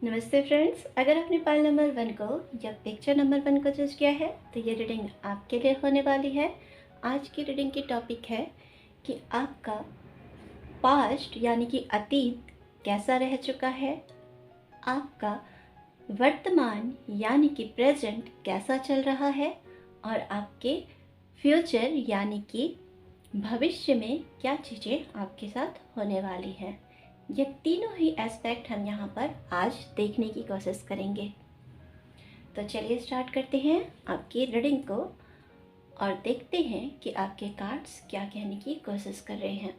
नमस्ते फ्रेंड्स, अगर आपने पाल नंबर 1 को या पिक्चर नंबर 1 को चूज़ किया है तो ये रीडिंग आपके लिए होने वाली है। आज की रीडिंग की टॉपिक है कि आपका पास्ट यानी कि अतीत कैसा रह चुका है, आपका वर्तमान यानी कि प्रेजेंट कैसा चल रहा है और आपके फ्यूचर यानी कि भविष्य में क्या चीज़ें आपके साथ होने वाली हैं। ये तीनों ही एस्पेक्ट हम यहाँ पर आज देखने की कोशिश करेंगे। तो चलिए स्टार्ट करते हैं आपकी रीडिंग को और देखते हैं कि आपके कार्ड्स क्या कहने की कोशिश कर रहे हैं।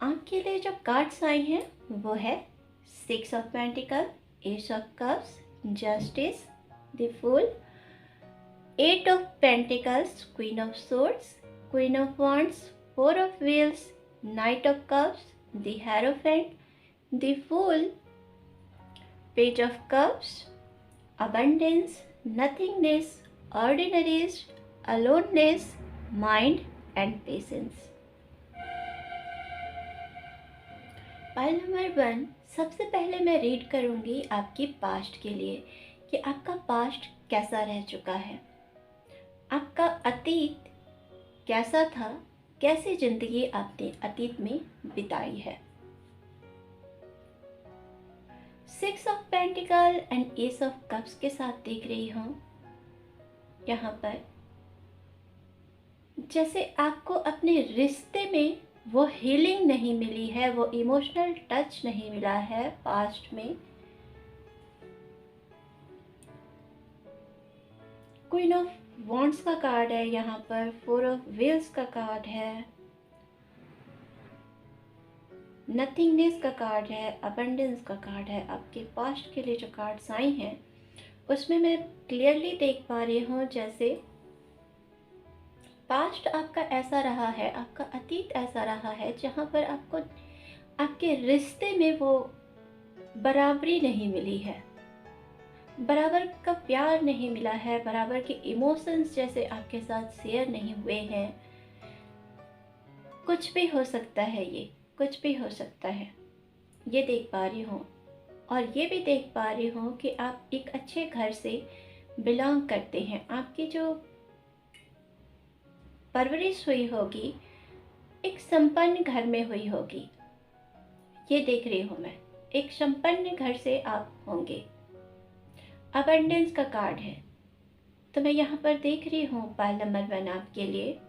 आपके लिए जो कार्ड्स आए हैं वो है 6 of pentacle, ace of cups, justice, the fool, 8 of pentacles, queen of swords, queen of wands, 4 of wheels, knight of cups, the hierophant, the fool, page of cups, abundance, nothingness, ordinaries, aloneness, mind and patience। Pile number 1, सबसे पहले मैं read करूंगी आपकी past के लिए कि आपका past कैसा रह चुका है, आपका अतीत कैसा था, कैसी जिंदगी आपने अतीत में बिताई है। 6 of pentacle and S of cups के साथ देख रही हूँ यहाँ पर जैसे आपको अपने रिश्ते में वो हीलिंग नहीं मिली है, वो इमोशनल टच नहीं मिला है पास्ट में। क्वीन ऑफ वॉन्ड्स का कार्ड है यहाँ पर, 4 ऑफ व्हील्स का कार्ड है, नथिंगनेस का कार्ड है, अबंडेंस का कार्ड है। आपके पास्ट के लिए जो कार्ड्स आए हैं उसमें मैं क्लियरली देख पा रही हूँ जैसे पास्ट आपका ऐसा रहा है, आपका अतीत ऐसा रहा है जहाँ पर आपको आपके रिश्ते में वो बराबरी नहीं मिली है, बराबर का प्यार नहीं मिला है, बराबर के इमोशंस जैसे आपके साथ शेयर नहीं हुए हैं। कुछ भी हो सकता है, ये कुछ भी हो सकता है, ये देख पा रही हूँ। और ये भी देख पा रही हूँ कि आप एक अच्छे घर से बिलोंग करते हैं, आपकी जो परवरिश हुई होगी एक संपन्न घर में हुई होगी, ये देख रही हूँ मैं। एक संपन्न घर से आप होंगे। अबंडेंस का कार्ड है, तो मैं यहाँ पर देख रही हूँ पाइल नंबर 1 आपके लिए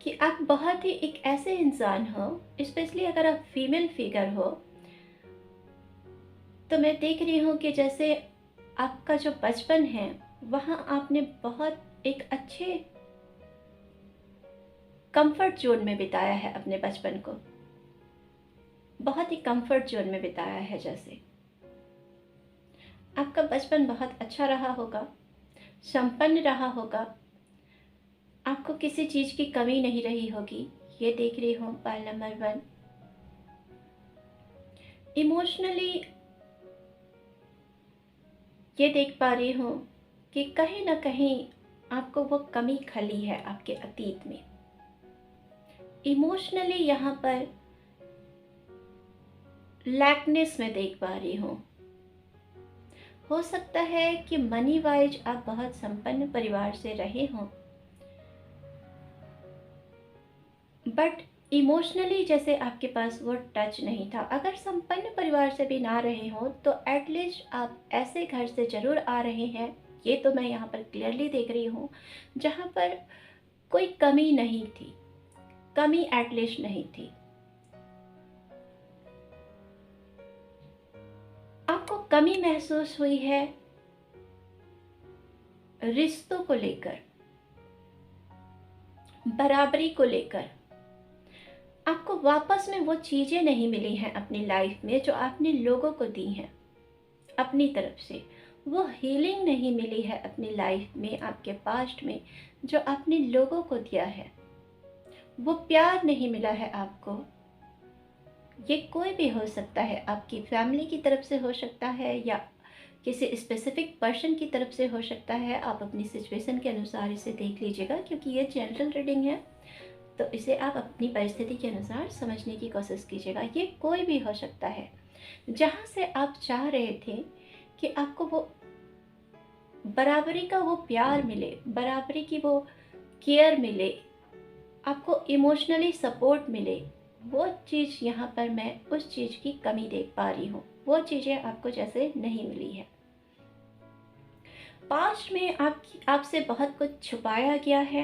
कि आप बहुत ही एक ऐसे इंसान हो, स्पेशली अगर आप फीमेल फिगर हो, तो मैं देख रही हूँ कि जैसे आपका जो बचपन है वहाँ आपने बहुत एक अच्छे कंफर्ट जोन में बिताया है अपने बचपन को, बहुत ही कंफर्ट जोन में बिताया है। जैसे आपका बचपन बहुत अच्छा रहा होगा, संपन्न रहा होगा, आपको किसी चीज की कमी नहीं रही होगी, ये देख रही हूँ पाइल नंबर 1। इमोशनली ये देख पा रही हूँ कि कहीं ना कहीं आपको वो कमी खली है आपके अतीत में। इमोशनली यहाँ पर लैकनेस में देख पा रही हूँ। हो सकता है कि मनी वाइज आप बहुत संपन्न परिवार से रहे हों, बट इमोशनली जैसे आपके पास वो टच नहीं था। अगर संपन्न परिवार से भी ना रहे हो तो एटलीस्ट आप ऐसे घर से जरूर आ रहे हैं, ये तो मैं यहाँ पर क्लियरली देख रही हूँ जहाँ पर कोई कमी नहीं थी, कमी एटलीस्ट नहीं थी। आपको कमी महसूस हुई है रिश्तों को लेकर, बराबरी को लेकर। आपको वापस में वो चीज़ें नहीं मिली हैं अपनी लाइफ में जो आपने लोगों को दी हैं अपनी तरफ से। वो हीलिंग नहीं मिली है अपनी लाइफ में, आपके पास्ट में जो आपने लोगों को दिया है। वो प्यार नहीं मिला है आपको। ये कोई भी हो सकता है, आपकी फैमिली की तरफ से हो सकता है या किसी स्पेसिफिक पर्सन की तरफ से हो सकता है। आप अपनी सिचुएशन के अनुसार इसे देख लीजिएगा, क्योंकि ये जनरल रीडिंग है तो इसे आप अपनी परिस्थिति के अनुसार समझने की कोशिश कीजिएगा। ये कोई भी हो सकता है, जहाँ से आप चाह रहे थे कि आपको वो बराबरी का वो प्यार मिले, बराबरी की वो केयर मिले, आपको इमोशनली सपोर्ट मिले, वो चीज़ यहाँ पर मैं उस चीज़ की कमी देख पा रही हूँ। वो चीज़ें आपको जैसे नहीं मिली है। पास्ट में आपसे बहुत कुछ छुपाया गया है।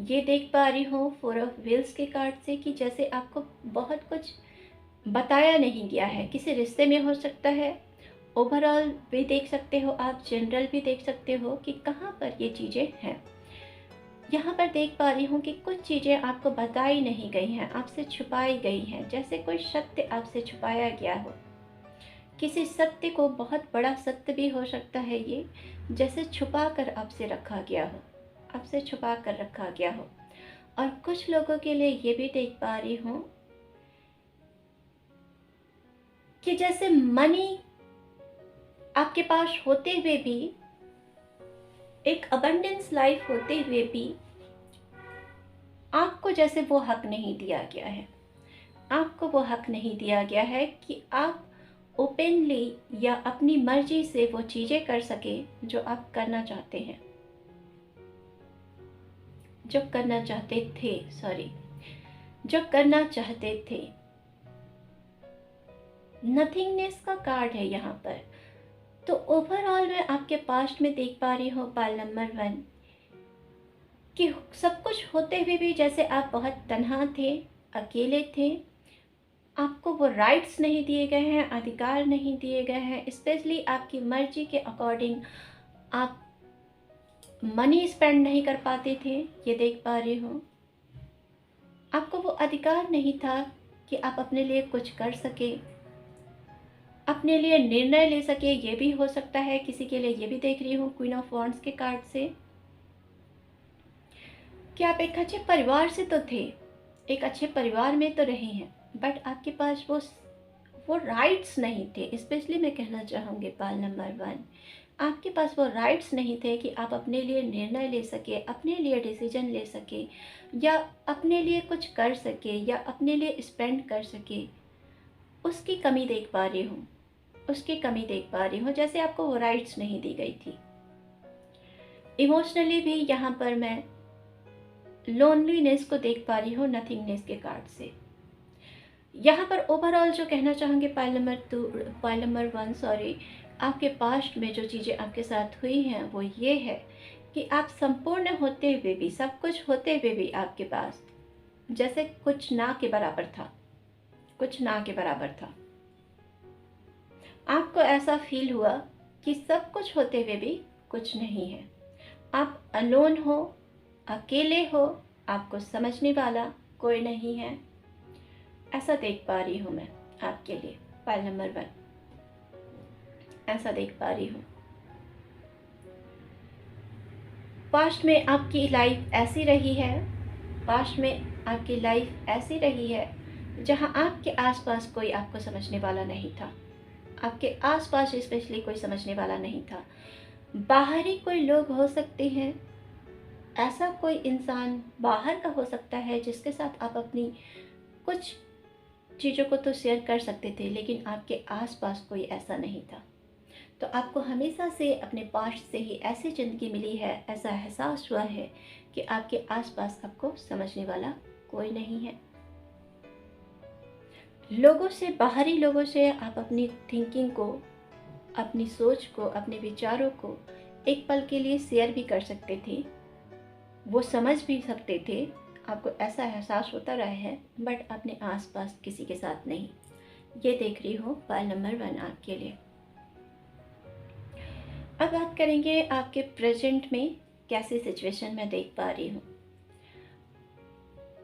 ये देख पा रही हूँ 4 ऑफ व्हील्स के कार्ड से कि जैसे आपको बहुत कुछ बताया नहीं गया है। किसी रिश्ते में हो सकता है, ओवरऑल भी देख सकते हो आप, जनरल भी देख सकते हो कि कहाँ पर ये चीज़ें हैं। यहाँ पर देख पा रही हूँ कि कुछ चीज़ें आपको बताई नहीं गई हैं, आपसे छुपाई गई हैं, जैसे कोई सत्य आपसे छुपाया गया हो। किसी सत्य को, बहुत बड़ा सत्य भी हो सकता है ये, जैसे छुपा कर आपसे रखा गया हो, आपसे छुपा कर रखा गया हो। और कुछ लोगों के लिए ये भी देख पा रही हूँ कि जैसे मनी आपके पास होते हुए भी, एक अबंडेंस लाइफ होते हुए भी, आपको जैसे वो हक नहीं दिया गया है। आपको वो हक नहीं दिया गया है कि आप ओपनली या अपनी मर्जी से वो चीज़ें कर सके जो आप करना चाहते हैं, जो करना चाहते थे, जो करना चाहते थे। नथिंगनेस का कार्ड है यहाँ पर। तो ओवरऑल मैं आपके पास्ट में देख पा रही हूँ पाइल नंबर 1 कि सब कुछ होते हुए भी जैसे आप बहुत तन्हा थे, अकेले थे। आपको वो राइट्स नहीं दिए गए हैं, अधिकार नहीं दिए गए हैं। स्पेशली आपकी मर्जी के अकॉर्डिंग आप मनी स्पेंड नहीं कर पाते थे, ये देख पा रही हूँ। आपको वो अधिकार नहीं था कि आप अपने लिए कुछ कर सके, अपने लिए निर्णय ले सके। ये भी हो सकता है किसी के लिए। ये भी देख रही हूँ क्वीन ऑफ वॉन्ड्स के कार्ड से कि आप एक अच्छे परिवार से तो थे, एक अच्छे परिवार में तो रहे हैं, बट आपके पास वो राइट्स नहीं थे। स्पेशली मैं कहना चाहूँगी पाइल नंबर 1, आपके पास वो राइट्स नहीं थे कि आप अपने लिए निर्णय ले सके, अपने लिए डिसीजन ले सके, या अपने लिए कुछ कर सके, या अपने लिए स्पेंड कर सके। उसकी कमी देख पा रही हूँ, उसकी कमी देख पा रही हूँ, जैसे आपको वो राइट्स नहीं दी गई थी। इमोशनली भी यहाँ पर मैं लोनलीनेस को देख पा रही हूँ नथिंगनेस के कार्ड से। यहाँ पर ओवरऑल जो कहना चाहूँगी पाइल नंबर 1 आपके पास्ट में जो चीज़ें आपके साथ हुई हैं वो ये है कि आप संपूर्ण होते हुए भी, सब कुछ होते हुए भी आपके पास जैसे कुछ ना के बराबर था, कुछ ना के बराबर था। आपको ऐसा फील हुआ कि सब कुछ होते हुए भी कुछ नहीं है। आप अलोन हो, अकेले हो, आपको समझने वाला कोई नहीं है। ऐसा देख पा रही हूँ मैं आपके लिए पाइल नंबर 1, ऐसा देख पा रही हूँ। पास्ट में आपकी लाइफ ऐसी रही है, पास्ट में आपकी लाइफ ऐसी रही है जहाँ आपके आसपास कोई आपको समझने वाला नहीं था। आपके आसपास स्पेशली कोई समझने वाला नहीं था। बाहरी कोई लोग हो सकते हैं, ऐसा कोई इंसान बाहर का हो सकता है जिसके साथ आप अपनी कुछ चीज़ों को तो शेयर कर सकते थे, लेकिन आपके आसपास कोई ऐसा नहीं था। तो आपको हमेशा से अपने पास्ट से ही ऐसी ज़िंदगी मिली है, ऐसा एहसास हुआ है कि आपके आसपास आपको समझने वाला कोई नहीं है। लोगों से, बाहरी लोगों से आप अपनी थिंकिंग को, अपनी सोच को, अपने विचारों को एक पल के लिए शेयर भी कर सकते थे, वो समझ भी सकते थे। आपको ऐसा एहसास होता रहा है, बट अपने आसपास किसी के साथ नहीं। ये देख रही हूँ पाइल नंबर 1 आपके लिए। अब बात करेंगे आपके प्रेजेंट में कैसी सिचुएशन मैं देख पा रही हूँ।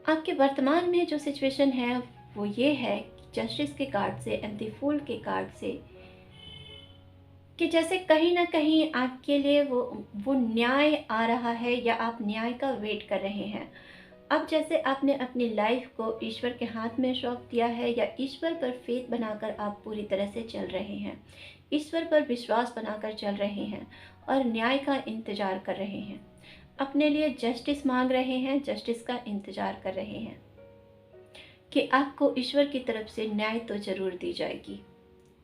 आपके वर्तमान में जो सिचुएशन है वो ये है जस्टिस के कार्ड से एंड द फूल के कार्ड से कि जैसे कहीं ना कहीं आपके लिए वो न्याय आ रहा है, या आप न्याय का वेट कर रहे हैं। अब जैसे आपने अपनी लाइफ को ईश्वर के हाथ में सौंप दिया है, या ईश्वर पर फेथ बनाकर आप पूरी तरह से चल रहे हैं, ईश्वर पर विश्वास बनाकर चल रहे हैं और न्याय का इंतज़ार कर रहे हैं, अपने लिए जस्टिस मांग रहे हैं, जस्टिस का इंतज़ार कर रहे हैं। कि आपको ईश्वर की तरफ से न्याय तो ज़रूर दी जाएगी।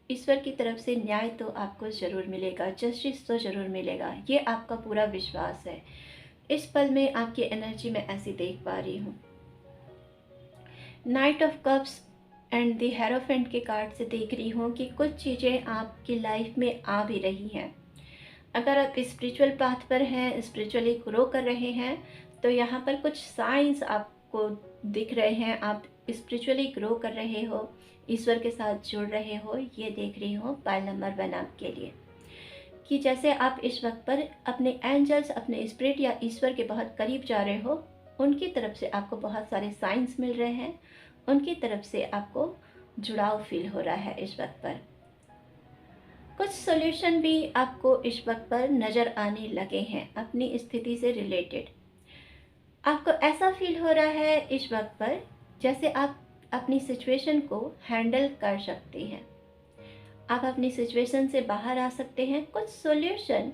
ईश्वर की तरफ से न्याय तो आपको ज़रूर मिलेगा, जस्टिस तो ज़रूर मिलेगा, ये आपका पूरा विश्वास है। इस पल में आपकी एनर्जी मैं ऐसी देख पा रही हूँ। Night of cups and the hierophant के कार्ड से देख रही हूँ कि कुछ चीज़ें आपकी लाइफ में आ भी रही हैं। अगर आप स्पिरिचुअल पाथ पर हैं, स्पिरिचुअली ग्रो कर रहे हैं, तो यहाँ पर कुछ साइंस आपको दिख रहे हैं। आप स्पिरिचुअली ग्रो कर रहे हो, ईश्वर के साथ जुड़ रहे हो, ये देख रही हूँ पाइल नंबर 1 आपके लिए। कि जैसे आप इस वक्त पर अपने एंजल्स, अपने स्पिरिट या ईश्वर के बहुत करीब जा रहे हो, उनकी तरफ से आपको बहुत सारे साइंस मिल रहे हैं, उनकी तरफ से आपको जुड़ाव फील हो रहा है इस वक्त पर। कुछ सॉल्यूशन भी आपको इस वक्त पर नज़र आने लगे हैं अपनी स्थिति से रिलेटेड। आपको ऐसा फील हो रहा है इस वक्त पर जैसे आप अपनी सिचुएशन को हैंडल कर सकते हैं, आप अपनी सिचुएशन से बाहर आ सकते हैं। कुछ सॉल्यूशन,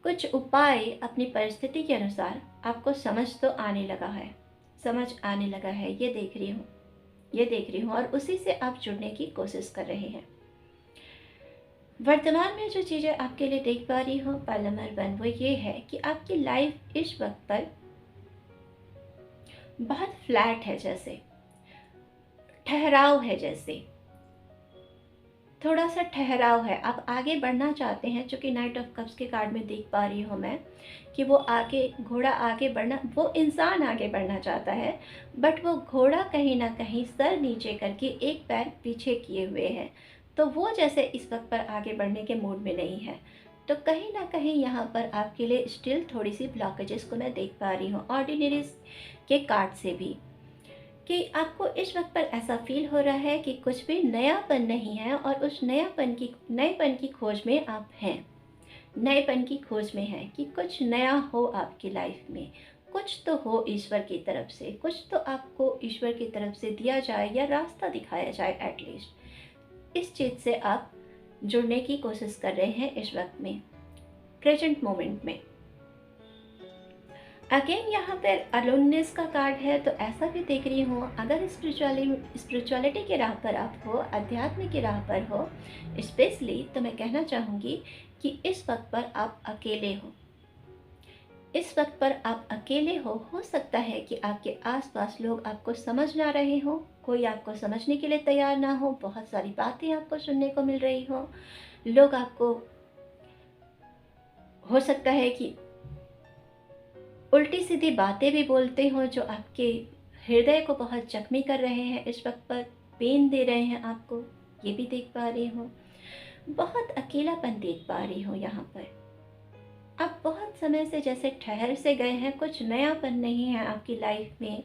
कुछ उपाय अपनी परिस्थिति के अनुसार आपको समझ तो आने लगा है, समझ आने लगा है, ये देख रही हूँ, ये देख रही हूँ, और उसी से आप जुड़ने की कोशिश कर रहे हैं। वर्तमान में जो चीज़ें आपके लिए देख पा रही हूँ पाइल नंबर 1, वो ये है कि आपकी लाइफ इस वक्त पर बहुत फ्लैट है, जैसे ठहराव है, जैसे थोड़ा सा ठहराव है। आप आगे बढ़ना चाहते हैं, चूँकि नाइट ऑफ कप्स के कार्ड में देख पा रही हूँ मैं कि वो आगे, घोड़ा आगे बढ़ना, वो इंसान आगे बढ़ना चाहता है, बट वो घोड़ा कहीं ना कहीं सर नीचे करके एक पैर पीछे किए हुए है, तो वो जैसे इस वक्त पर आगे बढ़ने के मूड में नहीं है। तो कहीं ना कहीं यहाँ पर आपके लिए स्टिल थोड़ी सी ब्लॉकेजेस को मैं देख पा रही हूँ ऑर्डिनरीज के कार्ड से भी, कि आपको इस वक्त पर ऐसा फील हो रहा है कि कुछ भी नयापन नहीं है, और उस नएपन की खोज में आप हैं, नएपन की खोज में हैं कि कुछ नया हो आपकी लाइफ में, कुछ तो हो ईश्वर की तरफ से, कुछ तो आपको ईश्वर की तरफ से दिया जाए या रास्ता दिखाया जाए एटलीस्ट। इस चीज़ से आप जुड़ने की कोशिश कर रहे हैं इस वक्त में, प्रेजेंट मोमेंट में। अगेन यहाँ पर अलोननेस का कार्ड है, तो ऐसा भी देख रही हूँ, अगर स्पिरिचुअलिटी के राह पर आप हो, अध्यात्म की राह पर हो स्पेशली, तो मैं कहना चाहूँगी कि इस वक्त पर आप अकेले हो। इस वक्त पर आप अकेले हो सकता है कि आपके आसपास लोग आपको समझ ना रहे हो, कोई आपको समझने के लिए तैयार ना हो, बहुत सारी बातें आपको सुनने को मिल रही हो, लोग आपको हो सकता है कि उल्टी सीधी बातें भी बोलते हो जो आपके हृदय को बहुत जख्मी कर रहे हैं, इस वक्त पर पेन दे रहे हैं आपको, ये भी देख पा रही हूँ। बहुत अकेलापन देख पा रही हूँ यहाँ पर। आप बहुत समय से जैसे ठहर से गए हैं, कुछ नयापन नहीं है आपकी लाइफ में।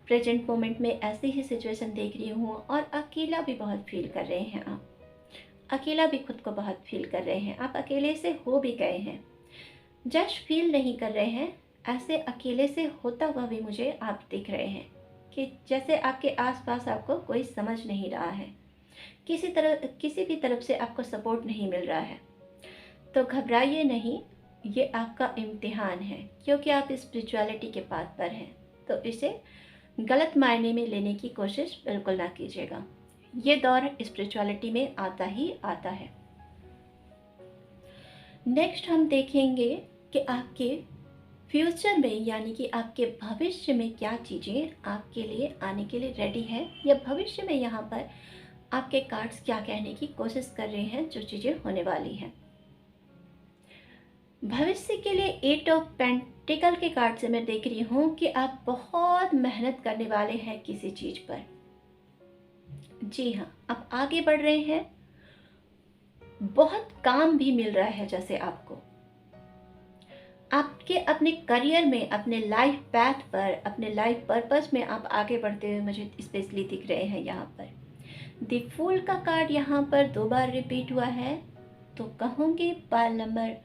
प्रेजेंट मोमेंट में ऐसी ही सिचुएशन देख रही हूँ, और अकेला भी बहुत फील कर रहे हैं आप, अकेला भी खुद को बहुत फील कर रहे हैं, आप अकेले से हो भी गए हैं, जस्ट फील नहीं कर रहे हैं, ऐसे अकेले से होता हुआ भी मुझे आप दिख रहे हैं कि जैसे आपके आसपास आपको कोई समझ नहीं रहा है, किसी भी तरफ से आपको सपोर्ट नहीं मिल रहा है। तो घबराइए नहीं, ये आपका इम्तिहान है, क्योंकि आप स्पिरिचुअलिटी के पाथ पर हैं, तो इसे गलत मायने में लेने की कोशिश बिल्कुल ना कीजिएगा। ये दौर स्पिरिचुअलिटी में आता ही आता है। नेक्स्ट हम देखेंगे कि आपके फ्यूचर में, यानी कि आपके भविष्य में क्या चीज़ें आपके लिए आने के लिए रेडी है, या भविष्य में यहाँ पर आपके कार्ड्स क्या कहने की कोशिश कर रहे हैं, जो चीज़ें होने वाली हैं भविष्य के लिए। 8 ऑफ पेंटिकल के कार्ड से मैं देख रही हूँ कि आप बहुत मेहनत करने वाले हैं किसी चीज़ पर। जी हाँ, आप आगे बढ़ रहे हैं, बहुत काम भी मिल रहा है जैसे आपको, आपके अपने करियर में, अपने लाइफ पैथ पर, अपने लाइफ पर्पस में आप आगे बढ़ते हुए मुझे स्पेशली दिख रहे हैं यहाँ पर। द फूल का कार्ड यहाँ पर 2 बार रिपीट हुआ है, तो कहूँगी पाइल नंबर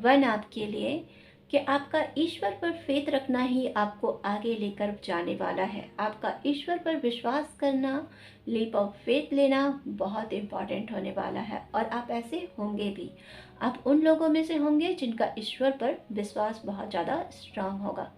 1 आपके लिए कि आपका ईश्वर पर फेथ रखना ही आपको आगे लेकर जाने वाला है। आपका ईश्वर पर विश्वास करना, लीप ऑफ फेथ लेना बहुत इम्पॉर्टेंट होने वाला है, और आप ऐसे होंगे भी। आप उन लोगों में से होंगे जिनका ईश्वर पर विश्वास बहुत ज़्यादा स्ट्रांग होगा।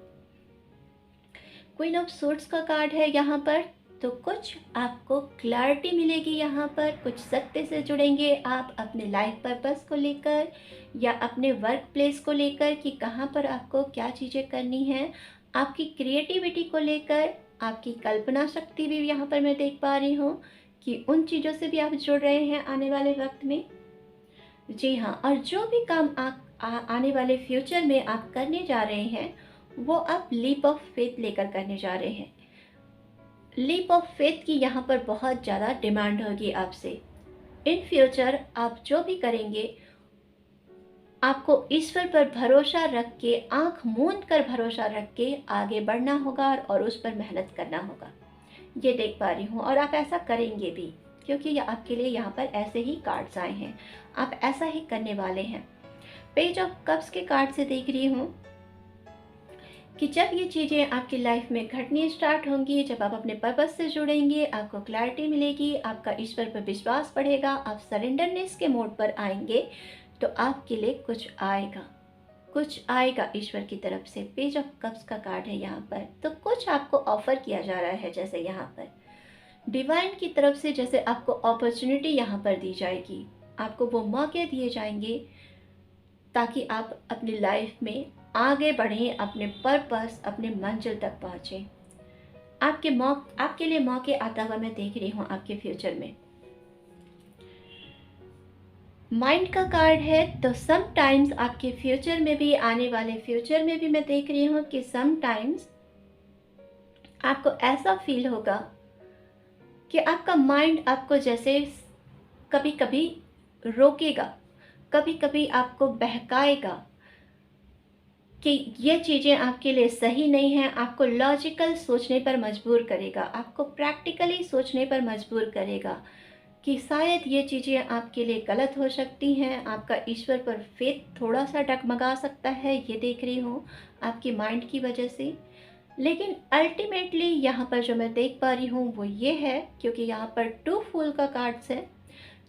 क्वीन ऑफ सोर्ड्स का कार्ड है यहाँ पर, तो कुछ आपको क्लैरिटी मिलेगी यहाँ पर, कुछ सत्य से जुड़ेंगे आप अपने लाइफ पर्पस को लेकर या अपने वर्क प्लेस को लेकर कि कहाँ पर आपको क्या चीज़ें करनी हैं, आपकी क्रिएटिविटी को लेकर, आपकी कल्पना शक्ति भी यहाँ पर मैं देख पा रही हूँ कि उन चीज़ों से भी आप जुड़ रहे हैं आने वाले वक्त में। जी हाँ, और जो भी काम आप आने वाले फ्यूचर में आप करने जा रहे हैं, वो आप लीप ऑफ फेथ लेकर करने जा रहे हैं। लीप ऑफ फेथ की यहाँ पर बहुत ज़्यादा डिमांड होगी आपसे। इन फ्यूचर आप जो भी करेंगे, आपको ईश्वर पर भरोसा रख के, आंख मूंद कर भरोसा रख के आगे बढ़ना होगा और उस पर मेहनत करना होगा। ये देख पा रही हूँ और आप ऐसा करेंगे भी, क्योंकि ये आपके लिए यहाँ पर ऐसे ही कार्ड्स आए हैं, आप ऐसा ही करने वाले हैं। पेज ऑफ कप्स के कार्ड से देख रही हूँ कि जब ये चीज़ें आपकी लाइफ में घटनी स्टार्ट होंगी, जब आप अपने पर्पस से जुड़ेंगे, आपको क्लैरिटी मिलेगी, आपका ईश्वर पर विश्वास बढ़ेगा, आप सरेंडरनेस के मोड पर आएंगे, तो आपके लिए कुछ आएगा ईश्वर की तरफ से। पेज ऑफ कप्स का कार्ड है यहाँ पर, तो कुछ आपको ऑफर किया जा रहा है, जैसे यहाँ पर डिवाइन की तरफ से जैसे आपको अपॉर्चुनिटी यहाँ पर दी जाएगी, आपको वो मौके दिए जाएंगे ताकि आप अपनी लाइफ में आगे बढ़ें, अपने पर्पस, अपने मंजिल तक पहुँचें। आपके लिए मौके आता हुआ मैं देख रही हूँ आपके फ्यूचर में। माइंड का कार्ड है, तो समटाइम्स आपके फ्यूचर में भी, आने वाले फ्यूचर में भी मैं देख रही हूँ कि समटाइम्स आपको ऐसा फील होगा कि आपका माइंड आपको जैसे कभी कभी रोकेगा, कभी कभी आपको बहकाएगा कि ये चीज़ें आपके लिए सही नहीं हैं, आपको लॉजिकल सोचने पर मजबूर करेगा, आपको प्रैक्टिकली सोचने पर मजबूर करेगा कि शायद ये चीज़ें आपके लिए गलत हो सकती हैं। आपका ईश्वर पर फेथ थोड़ा सा डगमगा सकता है, ये देख रही हूँ आपकी माइंड की वजह से। लेकिन अल्टीमेटली यहाँ पर जो मैं देख पा रही हूँ वो ये है, क्योंकि यहाँ पर 2 फूल का कार्ड्स है,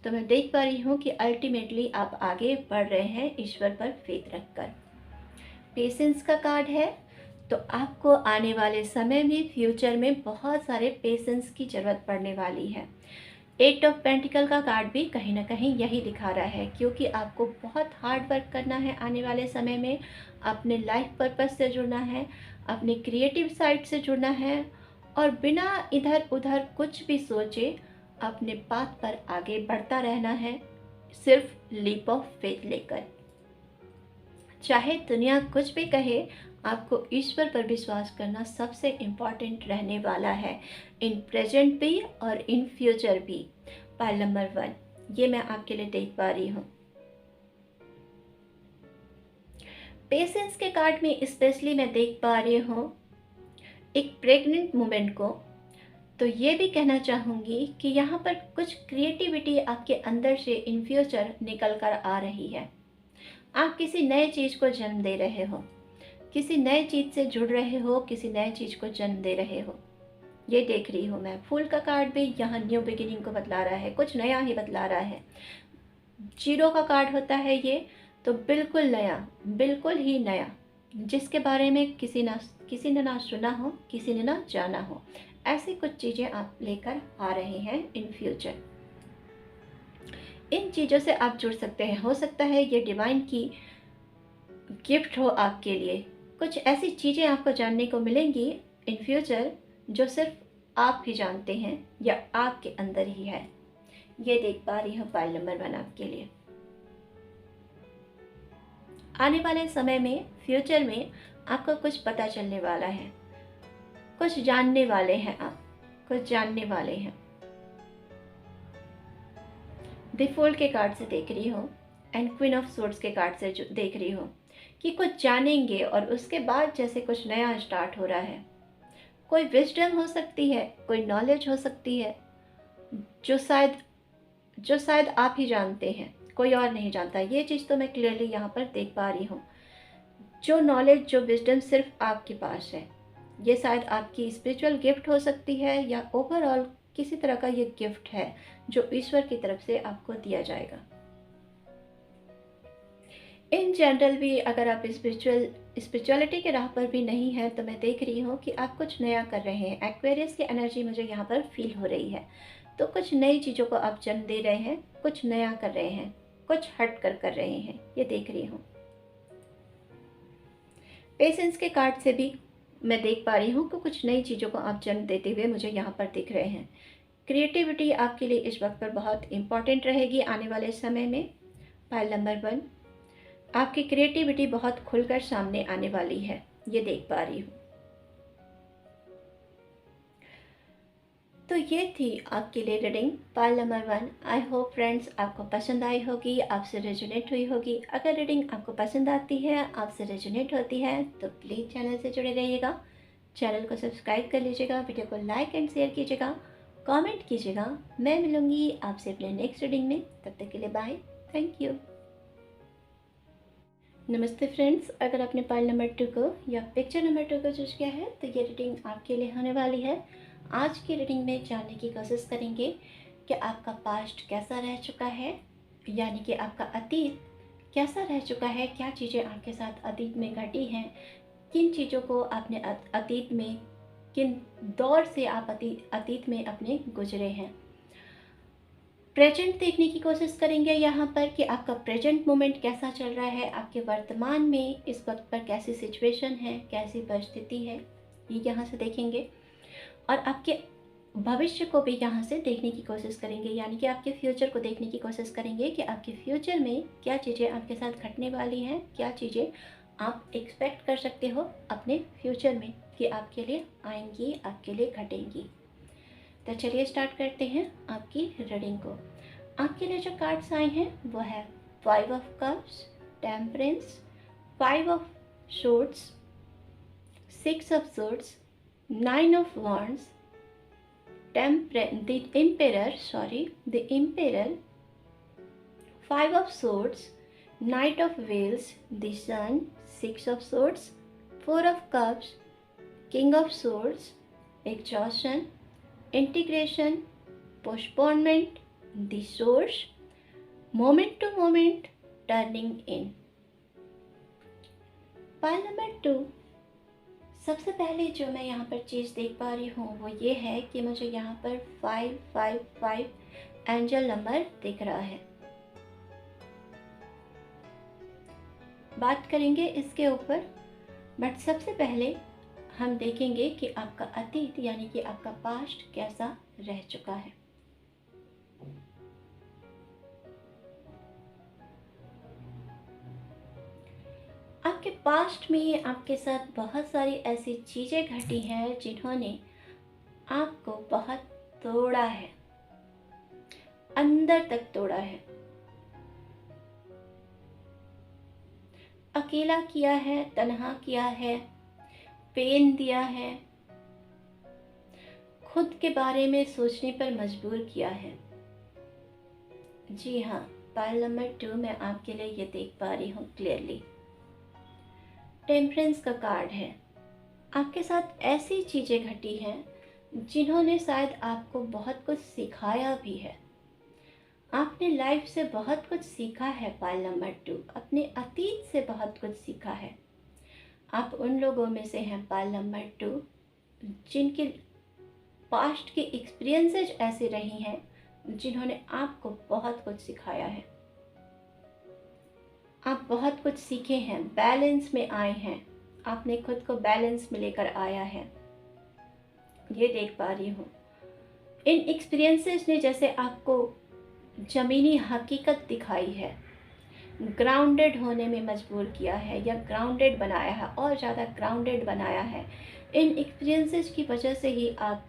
तो मैं देख पा रही हूँ कि अल्टीमेटली आप आगे बढ़ रहे हैं ईश्वर पर फेथ रखकर। पेशेंस का कार्ड है, तो आपको आने वाले समय में, फ्यूचर में बहुत सारे पेशेंस की ज़रूरत पड़ने वाली है। 8 ऑफ पेंटिकल का कार्ड भी कहीं ना कहीं यही दिखा रहा है, क्योंकि आपको बहुत हार्ड वर्क करना है आने वाले समय में, अपने लाइफ पर्पस से जुड़ना है, अपने क्रिएटिव साइड से जुड़ना है और बिना इधर उधर कुछ भी सोचे अपने पाथ पर आगे बढ़ता रहना है, सिर्फ लीप ऑफ फेथ लेकर। चाहे दुनिया कुछ भी कहे, आपको ईश्वर पर विश्वास करना सबसे इम्पॉर्टेंट रहने वाला है, इन प्रेजेंट भी और इन फ्यूचर भी। पाइल नंबर 1 ये मैं आपके लिए देख पा रही हूँ। पेशेंस के कार्ड में स्पेशली मैं देख पा रही हूँ एक प्रेग्नेंट वुमेन को, तो ये भी कहना चाहूँगी कि यहाँ पर कुछ क्रिएटिविटी आपके अंदर से इन फ्यूचर निकल कर आ रही है। आप किसी नए चीज़ को जन्म दे रहे हो, किसी नए चीज़ से जुड़ रहे हो, किसी नए चीज़ को जन्म दे रहे हो, ये देख रही हूँ मैं। फूल का कार्ड भी यहाँ न्यू बिगिनिंग को बतला रहा है, कुछ नया ही बतला रहा है। 0 का कार्ड होता है ये, तो बिल्कुल नया, बिल्कुल ही नया, जिसके बारे में किसी ने ना सुना हो, किसी ने ना जाना हो, ऐसी कुछ चीज़ें आप लेकर आ रहे हैं इन फ्यूचर। इन चीज़ों से आप जुड़ सकते हैं, हो सकता है ये डिवाइन की गिफ्ट हो आपके लिए। कुछ ऐसी चीज़ें आपको जानने को मिलेंगी इन फ्यूचर जो सिर्फ आप ही जानते हैं या आपके अंदर ही है, ये देख पा रही हूँ पाइल नंबर 1 आपके लिए। आने वाले समय में, फ्यूचर में आपको कुछ पता चलने वाला है, कुछ जानने वाले हैं आप, कुछ जानने वाले हैं। द फूल के कार्ड से देख रही हूँ एंड क्वीन ऑफ सोर्ड्स के कार्ड से देख रही हूँ कि कुछ जानेंगे और उसके बाद जैसे कुछ नया स्टार्ट हो रहा है। कोई विजडम हो सकती है, कोई नॉलेज हो सकती है जो शायद आप ही जानते हैं, कोई और नहीं जानता। ये चीज़ तो मैं क्लियरली यहाँ पर देख पा रही हूँ। जो नॉलेज, जो विजडम सिर्फ आपके पास है, ये शायद आपकी स्पिरिचुअल गिफ्ट हो सकती है या ओवरऑल किसी तरह का ये गिफ्ट है जो ईश्वर की तरफ से आपको दिया जाएगा। इन जनरल भी अगर आप स्पिरिचुअलिटी के राह पर भी नहीं हैं, तो मैं देख रही हूँ कि आप कुछ नया कर रहे हैं। एक्वेरियस की एनर्जी मुझे यहाँ पर फील हो रही है। तो कुछ नई चीज़ों को आप जन्म दे रहे हैं, कुछ नया कर रहे हैं, कुछ हट कर रहे हैं, ये देख रही हूँ। पेशेंस के कार्ड से भी मैं देख पा रही हूँ कि कुछ नई चीज़ों को आप जन्म देते हुए मुझे यहाँ पर दिख रहे हैं। क्रिएटिविटी आपके लिए इस वक्त पर बहुत इम्पॉर्टेंट रहेगी आने वाले समय में। पाइल नंबर 1, आपकी क्रिएटिविटी बहुत खुलकर सामने आने वाली है, ये देख पा रही हूँ। तो ये थी आपके लिए reading pile number 1। I hope friends आपको पसंद आई होगी, आपसे रेजोनेट हुई होगी। अगर रीडिंग आपको पसंद आती है, आपसे रेजोनेट होती है, तो प्लीज़ चैनल से जुड़े रहिएगा। चैनल को सब्सक्राइब कर लीजिएगा, वीडियो को लाइक एंड शेयर कीजिएगा, कमेंट कीजिएगा। मैं मिलूँगी आपसे अपने नेक्स्ट रीडिंग में। तब तक के लिए बाय, थैंक यू। नमस्ते फ्रेंड्स, अगर आपने पाइल नंबर 2 को या पिक्चर नंबर 2 को चूज किया है, तो ये रीडिंग आपके लिए होने वाली है। आज की रीडिंग में जानने की कोशिश करेंगे कि आपका पास्ट कैसा रह चुका है, यानी कि आपका अतीत कैसा रह चुका है, क्या चीज़ें आपके साथ अतीत में घटी हैं, किन चीज़ों को आपने अतीत में, किन दौर से आप अतीत में अपने गुजरे हैं। प्रेजेंट देखने की कोशिश करेंगे यहाँ पर कि आपका प्रेजेंट मोमेंट कैसा चल रहा है, आपके वर्तमान में इस वक्त पर कैसी सिचुएशन है, कैसी परिस्थिति है, ये यहाँ से देखेंगे। और आपके भविष्य को भी यहाँ से देखने की कोशिश करेंगे, यानी कि आपके फ्यूचर को देखने की कोशिश करेंगे कि आपके फ्यूचर में क्या चीज़ें आपके साथ घटने वाली हैं, क्या चीज़ें आप एक्सपेक्ट कर सकते हो अपने फ्यूचर में कि आपके लिए आएंगी, आपके लिए घटेंगी। तो चलिए स्टार्ट करते हैं आपकी रीडिंग को। आपके लिए जो कार्ड्स आए हैं वो है 5 of cups, temperance, 5 of shorts, 6 of swords, 9 of wands, the emperor, 5 of swords, knight of wheels, the sun, 6 of swords, 4 of cups, king of swords, exhaustion, integration, postponement, the source, moment to moment, turning in। Pile number 2, सबसे पहले जो मैं यहाँ पर चीज़ देख पा रही हूँ वो ये है कि मुझे यहाँ पर 555 एंजल नंबर दिख रहा है। बात करेंगे इसके ऊपर, बट सबसे पहले हम देखेंगे कि आपका अतीत यानी कि आपका पास्ट कैसा रह चुका है। आपके पास्ट में आपके साथ बहुत सारी ऐसी चीज़ें घटी हैं जिन्होंने आपको बहुत तोड़ा है, अंदर तक तोड़ा है, अकेला किया है, तन्हा किया है, पेन दिया है, खुद के बारे में सोचने पर मजबूर किया है। जी हाँ, पाइल नंबर 2 में आपके लिए ये देख पा रही हूँ क्लियरली। टेम्परेंस का कार्ड है। आपके साथ ऐसी चीज़ें घटी हैं जिन्होंने शायद आपको बहुत कुछ सिखाया भी है। आपने लाइफ से बहुत कुछ सीखा है पाइल नंबर 2, अपने अतीत से बहुत कुछ सीखा है। आप उन लोगों में से हैं पाइल नंबर 2 जिनके पास्ट के एक्सपीरियंसेस ऐसे रही हैं जिन्होंने आपको बहुत कुछ सिखाया है। आप बहुत कुछ सीखे हैं, बैलेंस में आए हैं, आपने खुद को बैलेंस में लेकर आया है, ये देख पा रही हूँ। इन एक्सपीरियंसेस ने जैसे आपको ज़मीनी हकीकत दिखाई है, ग्राउंडेड होने में मजबूर किया है या ग्राउंडेड बनाया है, और ज़्यादा ग्राउंडेड बनाया है। इन एक्सपीरियंसेस की वजह से ही आप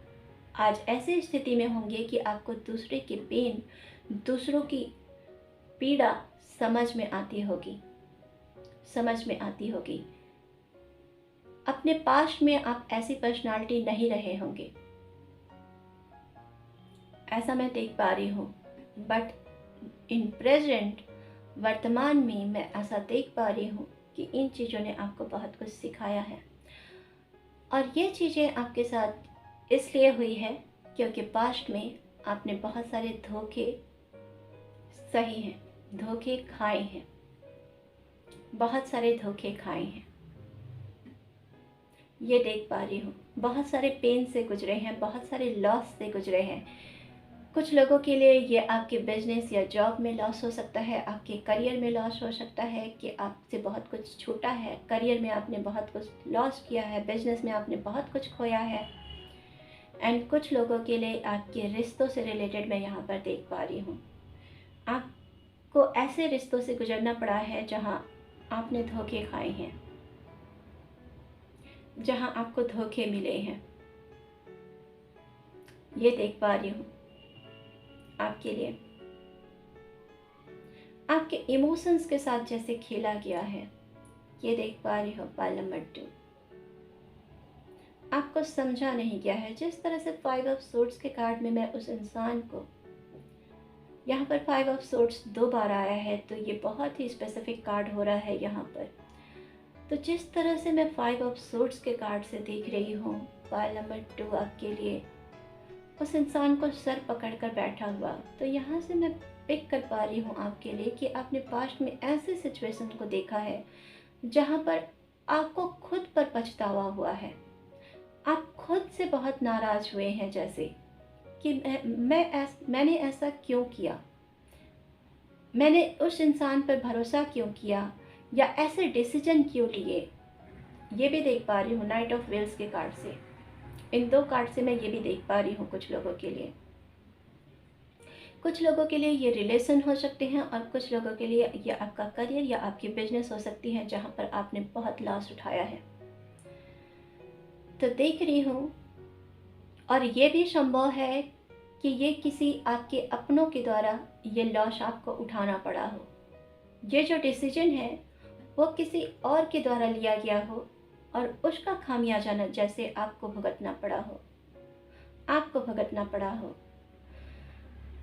आज ऐसी स्थिति में होंगे कि आपको दूसरे की पेन, दूसरों की पीड़ा समझ में आती होगी। अपने पास्ट में आप ऐसी पर्सनालिटी नहीं रहे होंगे, ऐसा मैं देख पा रही हूँ। बट इन प्रेजेंट, वर्तमान में मैं ऐसा देख पा रही हूँ कि इन चीज़ों ने आपको बहुत कुछ सिखाया है। और ये चीज़ें आपके साथ इसलिए हुई है क्योंकि पास्ट में आपने बहुत सारे धोखे खाए हैं। बहुत सारे धोखे खाए हैं, ये देख पा रही हूँ। बहुत सारे पेन से गुजरे हैं, बहुत सारे लॉस से गुजरे हैं। कुछ लोगों के लिए ये आपके बिजनेस या जॉब में लॉस हो सकता है, आपके करियर में लॉस हो सकता है कि आपसे बहुत कुछ छूटा है, करियर में आपने बहुत कुछ लॉस किया है, बिजनेस में आपने बहुत कुछ खोया है। एंड कुछ लोगों के लिए आपके रिश्तों से रिलेटेड मैं यहाँ पर देख पा रही हूँ। आपको ऐसे रिश्तों से गुजरना पड़ा है जहाँ आपने धोखे खाए हैं, जहाँ आपको धोखे मिले हैं, ये देख पा रही हूँ। आपके लिए आपके इमोशंस के साथ जैसे खेला गया है, ये देख पा रही हो। पाइल नंबर 2, आपको समझा नहीं गया है। जिस तरह से 5 ऑफ सोर्ड्स के कार्ड में मैं उस इंसान को, यहाँ पर 5 ऑफ सोर्ड्स 2 बार आया है, तो ये बहुत ही स्पेसिफिक कार्ड हो रहा है यहाँ पर। तो जिस तरह से मैं 5 ऑफ सोर्ड्स के कार्ड से देख रही हूँ, पाइल नंबर 2 आपके लिए उस इंसान को सर पकड़कर बैठा हुआ, तो यहाँ से मैं पिक कर पा रही हूँ आपके लिए कि आपने पास्ट में ऐसे सिचुएशन को देखा है जहाँ पर आपको खुद पर पछतावा हुआ है। आप खुद से बहुत नाराज हुए हैं, जैसे कि मैंने ऐसा क्यों किया, मैंने उस इंसान पर भरोसा क्यों किया, या ऐसे डिसीजन क्यों लिए। ये भी देख पा रही हूँ नाइट ऑफ व्हील्स के कार्ड से। इन 2 कार्ड से मैं ये भी देख पा रही हूँ कुछ लोगों के लिए। कुछ लोगों के लिए ये रिलेशन हो सकते हैं और कुछ लोगों के लिए ये आपका करियर या आपकी बिजनेस हो सकती है जहाँ पर आपने बहुत लॉस उठाया है। तो देख रही हूँ, और ये भी संभव है कि ये किसी आपके अपनों के द्वारा ये लॉस आपको उठाना पड़ा हो। ये जो डिसीजन है वो किसी और के द्वारा लिया गया हो और उसका खामियाजा न जैसे आपको भुगतना पड़ा हो।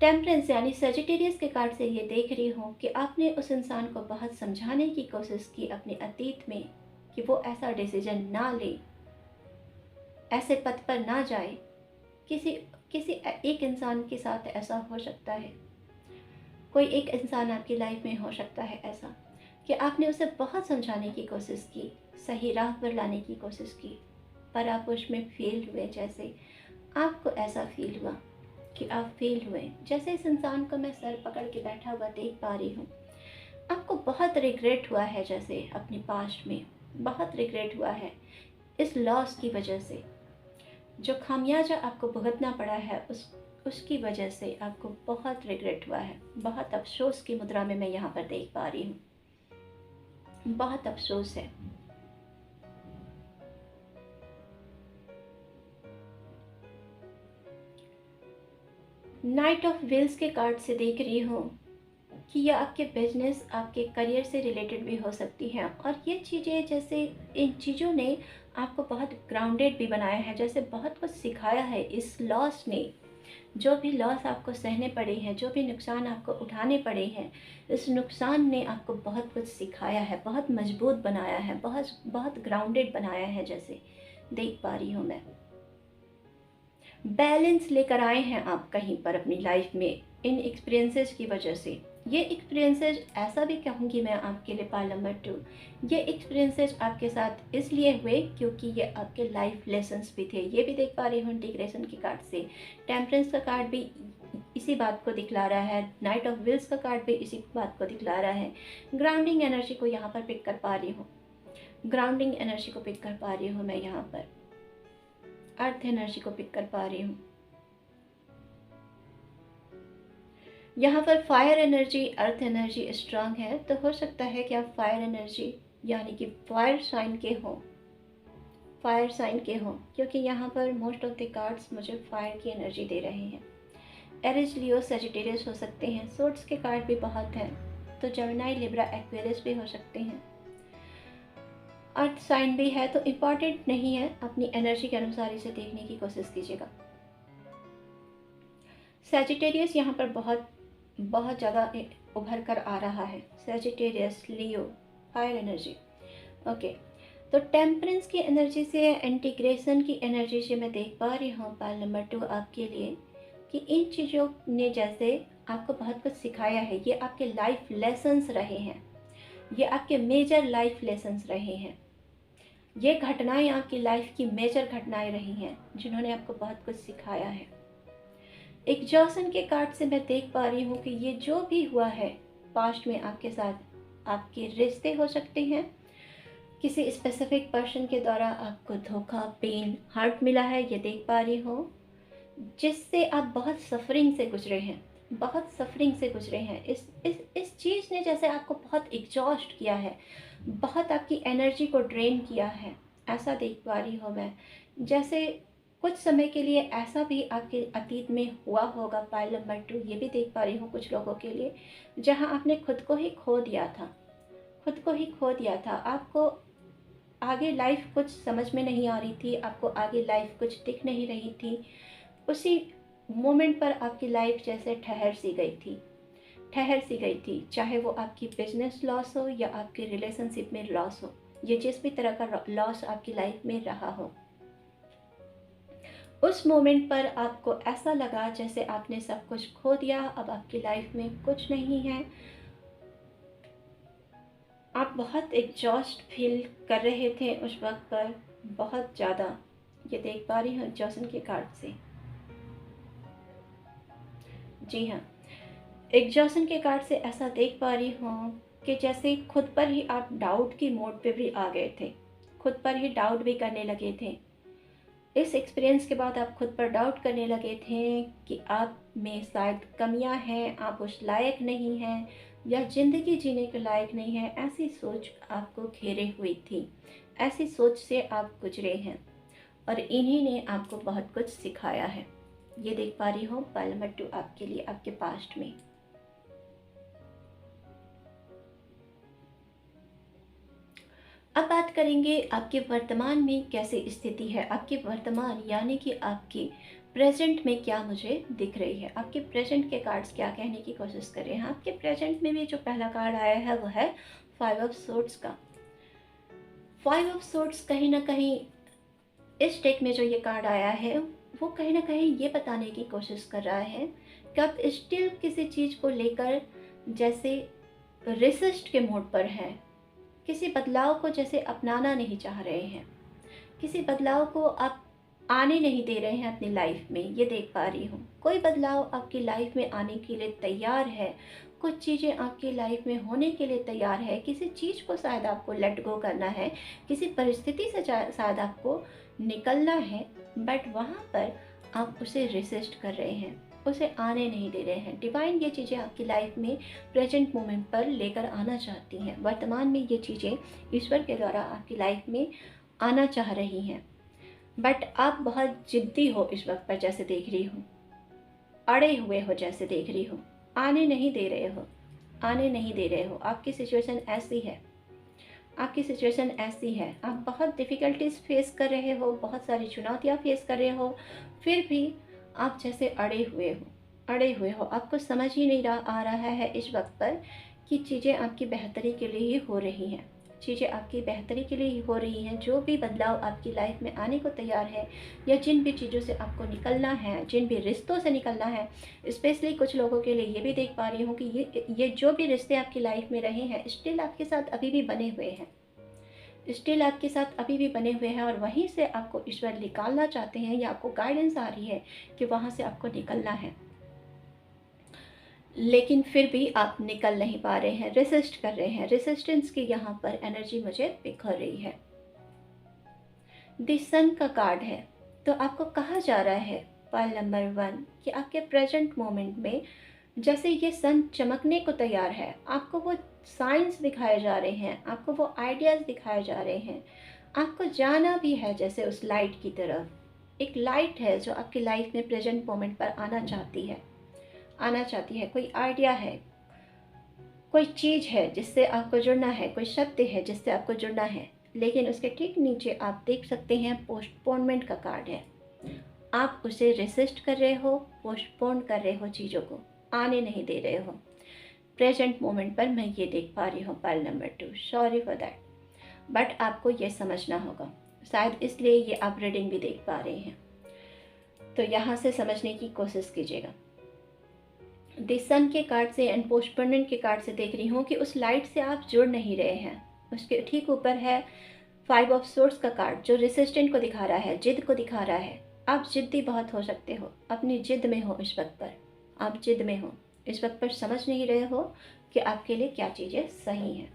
टेम्परेंस यानी सजिटेरियस के कार्ड से ये देख रही हूँ कि आपने उस इंसान को बहुत समझाने की कोशिश की अपने अतीत में कि वो ऐसा डिसीजन ना ले, ऐसे पथ पर ना जाए। किसी एक इंसान के साथ ऐसा हो सकता है, कोई एक इंसान आपकी लाइफ में हो सकता है ऐसा कि आपने उसे बहुत समझाने की कोशिश की, सही राह पर लाने की कोशिश की, पर आप उसमें फेल हुए। जैसे आपको ऐसा फील हुआ कि आप फेल हुए, जैसे इस इंसान को मैं सर पकड़ के बैठा हुआ देख पा रही हूँ। आपको बहुत रिग्रेट हुआ है, जैसे अपने पास्ट में बहुत रिग्रेट हुआ है इस लॉस की वजह से। जो खामियाजा आपको भुगतना पड़ा है उसकी वजह से आपको बहुत रिग्रेट हुआ है। बहुत अफसोस की मुद्रा में मैं यहाँ पर देख पा रही हूँ, बहुत अफसोस है। नाइट ऑफ व्हील्स के कार्ड से देख रही हूँ कि यह आपके बिजनेस, आपके करियर से रिलेटेड भी हो सकती हैं। और ये चीज़ें, जैसे इन चीज़ों ने आपको बहुत ग्राउंडेड भी बनाया है, जैसे बहुत कुछ सिखाया है। इस लॉस ने, जो भी लॉस आपको सहने पड़े हैं, जो भी नुकसान आपको उठाने पड़े हैं, इस नुकसान ने आपको बहुत कुछ सिखाया है, बहुत मजबूत बनाया है, बहुत ग्राउंडेड बनाया है, जैसे देख पा रही हूँ मैं। बैलेंस लेकर आए हैं आप कहीं पर अपनी लाइफ में इन एक्सपीरियंसेस की वजह से। ये एक्सपीरियंसेस, ऐसा भी कहूँगी मैं आपके लिए पाइल नंबर 2, ये एक्सपीरियंसेस आपके साथ इसलिए हुए क्योंकि ये आपके लाइफ लेसन्स भी थे। ये भी देख पा रही हूँ इंटीग्रेशन के कार्ड से। टेम्परेंस का कार्ड भी इसी बात को दिखला रहा है, नाइट ऑफ व्हील्स का कार्ड भी इसी बात को दिखला रहा है। ग्राउंडिंग एनर्जी को यहाँ पर पिक कर पा रही हूँ, ग्राउंडिंग एनर्जी को पिक कर पा रही हूँ मैं यहाँ पर। अर्थ एनर्जी को पिक कर पा रही हूँ यहाँ पर। Fire energy, earth energy strong है, तो हो सकता है कि आप फायर एनर्जी यानी कि फायर साइन के हों, क्योंकि यहाँ पर मोस्ट ऑफ द कार्ड्स मुझे फायर की एनर्जी दे रहे हैं। एरिस, लियो, सजिटेरियस हो सकते हैं। सोर्ड्स के कार्ड भी बहुत हैं, तो जेमिनी, लिब्रा, एक्वेरियस भी हो सकते हैं। अर्थ साइन भी है, तो इम्पॉर्टेंट नहीं है, अपनी एनर्जी के अनुसार इसे देखने की कोशिश कीजिएगा। सजिटेरियस यहाँ पर बहुत ज़्यादा उभर कर आ रहा है। सजिटेरियस, लियो, फायर एनर्जी। ओके, तो टेम्परेंस की एनर्जी से, इंटीग्रेशन की एनर्जी से मैं देख पा रही हूँ पाइल नंबर 2 आपके लिए कि इन चीज़ों ने जैसे आपको बहुत कुछ सिखाया है। ये आपके लाइफ लेसन्स रहे हैं, ये आपके मेजर लाइफ लेसन्स रहे हैं। ये घटनाएं आपकी लाइफ की मेजर घटनाएं रही हैं जिन्होंने आपको बहुत कुछ सिखाया है। एग्जॉशन के कार्ड से मैं देख पा रही हूँ कि ये जो भी हुआ है पास्ट में आपके साथ, आपके रिश्ते हो सकते हैं, किसी स्पेसिफिक पर्सन के द्वारा आपको धोखा, पेन, हर्ट मिला है, ये देख पा रही हूँ, जिससे आप बहुत सफरिंग से गुजरे हैं, बहुत सफरिंग से गुजरे हैं। इस चीज़ ने जैसे आपको बहुत एग्जॉस्ट किया है, बहुत आपकी एनर्जी को ड्रेन किया है, ऐसा देख पा रही हूँ मैं। जैसे कुछ समय के लिए ऐसा भी आपके अतीत में हुआ होगा, पाइल नंबर 2, ये भी देख पा रही हूँ कुछ लोगों के लिए, जहाँ आपने खुद को ही खो दिया था, खुद को ही खो दिया था। आपको आगे लाइफ कुछ समझ में नहीं आ रही थी, आपको आगे लाइफ कुछ दिख नहीं रही थी। उसी मोमेंट पर आपकी लाइफ जैसे ठहर सी गई थी, ठहर सी गई थी। चाहे वो आपकी बिजनेस लॉस हो या आपके रिलेशनशिप में लॉस हो, ये जिस भी तरह का लॉस आपकी लाइफ में रहा हो, उस मोमेंट पर आपको ऐसा लगा जैसे आपने सब कुछ खो दिया, अब आपकी लाइफ में कुछ नहीं है। आप बहुत एग्जॉस्ट फील कर रहे थे उस वक्त पर, बहुत ज़्यादा। ये देख पा रही हूँ एग्जॉशन के कार्ड से। जी हाँ, एग्जॉशन के कार्ड से ऐसा देख पा रही हूँ कि जैसे खुद पर ही आप डाउट की मोड पे भी आ गए थे, खुद पर ही डाउट भी करने लगे थे। इस एक्सपीरियंस के बाद आप खुद पर डाउट करने लगे थे कि आप में शायद कमियां हैं, आप उस लायक नहीं हैं या ज़िंदगी जीने के लायक नहीं है। ऐसी सोच आपको घेरे हुई थी, ऐसी सोच से आप गुजरे हैं और इन्हीं ने आपको बहुत कुछ सिखाया है। ये देख पा रही हूँ पाइल नंबर 2 आपके लिए, आपके पास्ट में। अब बात करेंगे आपके वर्तमान में कैसी स्थिति है। आपके वर्तमान यानी कि आपकी प्रेजेंट में क्या मुझे दिख रही है, आपके प्रेजेंट के कार्ड्स क्या कहने की कोशिश कर रहे हैं। आपके प्रेजेंट में भी जो पहला कार्ड आया है वो है 5 ऑफ सोर्ड्स का। 5 ऑफ सोर्ड्स कहीं ना कहीं इस डेक में जो ये कार्ड आया है वो कहीं ना कहीं ये बताने की कोशिश कर रहा है कि आप स्टिल किसी चीज़ को लेकर जैसे रेसिस्ट के मोड पर हैं, किसी बदलाव को जैसे अपनाना नहीं चाह रहे हैं, किसी बदलाव को आप आने नहीं दे रहे हैं अपनी लाइफ में। ये देख पा रही हूँ कोई बदलाव आपकी लाइफ में आने के लिए तैयार है, कुछ चीज़ें आपकी लाइफ में होने के लिए तैयार है। किसी चीज़ को शायद आपको लेट गो करना है, किसी परिस्थिति से शायद आपको निकलना है, बट वहाँ पर आप उसे रेसिस्ट कर रहे हैं, उसे आने नहीं दे रहे हैं। डिवाइन ये चीज़ें आपकी लाइफ में प्रेजेंट मोमेंट पर लेकर आना चाहती हैं। वर्तमान में ये चीज़ें ईश्वर के द्वारा आपकी लाइफ में आना चाह रही हैं, बट आप बहुत जिद्दी हो इस वक्त पर, जैसे देख रही हूँ, अड़े हुए हो जैसे देख रही हूँ, आने नहीं दे रहे हो, आने नहीं दे रहे हो। आपकी सिचुएशन ऐसी है, आपकी सिचुएशन ऐसी है, आप बहुत डिफ़िकल्टीज फेस कर रहे हो, बहुत सारी चुनौतियाँ फेस कर रहे हो, फिर भी आप जैसे अड़े हुए हो, अड़े हुए हो। आपको समझ ही नहीं आ रहा है इस वक्त पर कि चीज़ें आपकी बेहतरी के लिए ही हो रही हैं, चीज़ें आपकी बेहतरी के लिए ही हो रही हैं। जो भी बदलाव आपकी लाइफ में आने को तैयार है या जिन भी चीज़ों से आपको निकलना है, जिन भी रिश्तों से निकलना है, स्पेशली कुछ लोगों के लिए ये भी देख पा रही हूँ कि ये जो भी रिश्ते आपकी लाइफ में रहे हैं स्टिल आपके साथ अभी भी बने हुए हैं, स्टिल आपके साथ अभी भी बने हुए हैं, और वहीं से आपको ईश्वर निकालना चाहते हैं या आपको गाइडेंस आ रही है कि वहाँ से आपको निकलना है, लेकिन फिर भी आप निकल नहीं पा रहे हैं, रेसिस्ट कर रहे हैं। रेसिस्टेंस की यहाँ पर एनर्जी मुझे दिख रही है। द सन का कार्ड है, तो आपको कहा जा रहा है पाइल नंबर 1 कि आपके प्रेजेंट मोमेंट में जैसे ये सन चमकने को तैयार है, आपको वो साइंस दिखाए जा रहे हैं, आपको वो आइडियाज़ दिखाए जा रहे हैं, आपको जाना भी है जैसे उस लाइट की तरफ। एक लाइट है जो आपकी लाइफ में प्रेजेंट मोमेंट पर आना चाहती है, आना चाहती है। कोई आइडिया है, कोई चीज़ है जिससे आपको जुड़ना है, कोई सत्य है जिससे आपको जुड़ना है, लेकिन उसके ठीक नीचे आप देख सकते हैं पोस्टपोनमेंट का कार्ड है। आप उसे रेसिस्ट कर रहे हो, पोस्टपोन कर रहे हो, चीज़ों को आने नहीं दे रहे हो। प्रेजेंट मोमेंट पर मैं ये देख पा रही हूँ pile number 2, sorry for that, but आपको ये समझना होगा, शायद इसलिए ये आप रीडिंग भी देख पा रहे हैं, तो यहाँ से समझने की कोशिश कीजिएगा। द सन के कार्ड से एंड पोस्टपोनमेंट के कार्ड से देख रही हूँ कि उस लाइट से आप जुड़ नहीं रहे हैं। उसके ठीक ऊपर है 5 ऑफ सोर्ड्स का कार्ड, जो रेसिस्टेंट को दिखा रहा है, जिद को दिखा रहा है। आप जिद्दी बहुत हो सकते हो, अपनी जिद में हो इस वक्त पर, आप जिद में हो इस वक्त पर, समझ नहीं रहे हो कि आपके लिए क्या चीज़ें सही हैं।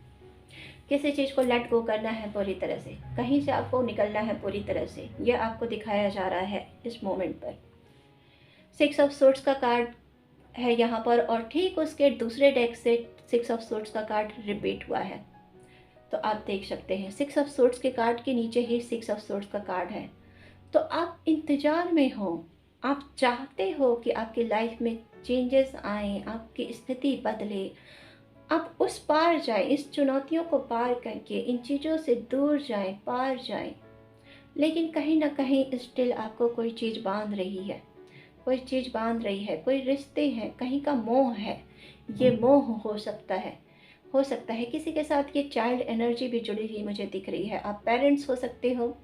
किसी चीज़ को लेट गो करना है पूरी तरह से, कहीं से आपको निकलना है पूरी तरह से, यह आपको दिखाया जा रहा है इस मोमेंट पर। 6 ऑफ सोर्ड्स का कार्ड है यहाँ पर, और ठीक उसके दूसरे डेक से 6 ऑफ सोर्ड्स का कार्ड रिपीट हुआ है। तो आप देख सकते हैं 6 ऑफ सोर्ड्स के कार्ड के नीचे ही 6 ऑफ सोर्ड्स का कार्ड है। तो आप इंतज़ार में हो, आप चाहते हो कि आपकी लाइफ में चेंजेस आए, आपकी स्थिति बदले, आप उस पार जाएं, इस चुनौतियों को पार करके इन चीज़ों से दूर जाएं, पार जाएं। लेकिन कहीं ना कहीं स्टिल आपको कोई चीज़ बांध रही है, कोई चीज़ बांध रही है, कोई रिश्ते हैं, कहीं का मोह है। ये मोह हो सकता है किसी के साथ ये चाइल्ड एनर्जी भी जुड़ी हुई मुझे दिख रही है। आप पेरेंट्स हो सकते हो,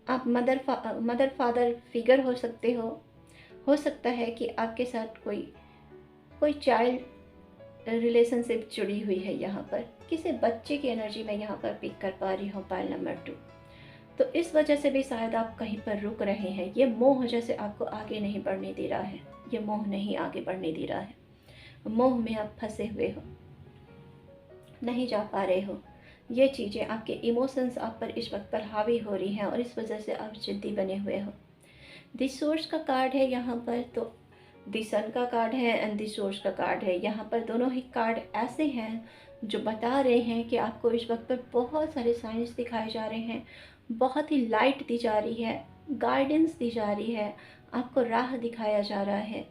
आप मदर फादर फिगर हो सकते हो सकता है कि आपके साथ कोई चाइल्ड रिलेशनशिप जुड़ी हुई है। यहाँ पर किसी बच्चे की एनर्जी मैं यहाँ पर पिक कर पा रही हूँ पाइल नंबर 2। तो इस वजह से भी शायद आप कहीं पर रुक रहे हैं। ये मोह जैसे आपको आगे नहीं बढ़ने दे रहा है, ये मोह नहीं आगे बढ़ने दे रहा है। मोह में आप फंसे हुए हो, नहीं जा पा रहे हो। ये चीज़ें, आपके इमोशंस आप पर इस वक्त पर हावी हो रही हैं और इस वजह से आप जिद्दी बने हुए हो। द सोर्स का कार्ड है यहाँ पर, तो द सन का कार्ड है एंड द सोर्स का कार्ड है। यहाँ पर दोनों ही कार्ड ऐसे हैं जो बता रहे हैं कि आपको इस वक्त पर बहुत सारे साइंस दिखाए जा रहे हैं, बहुत ही लाइट दी जा रही है, गाइडेंस दी जा रही है, आपको राह दिखाया जा रहा है,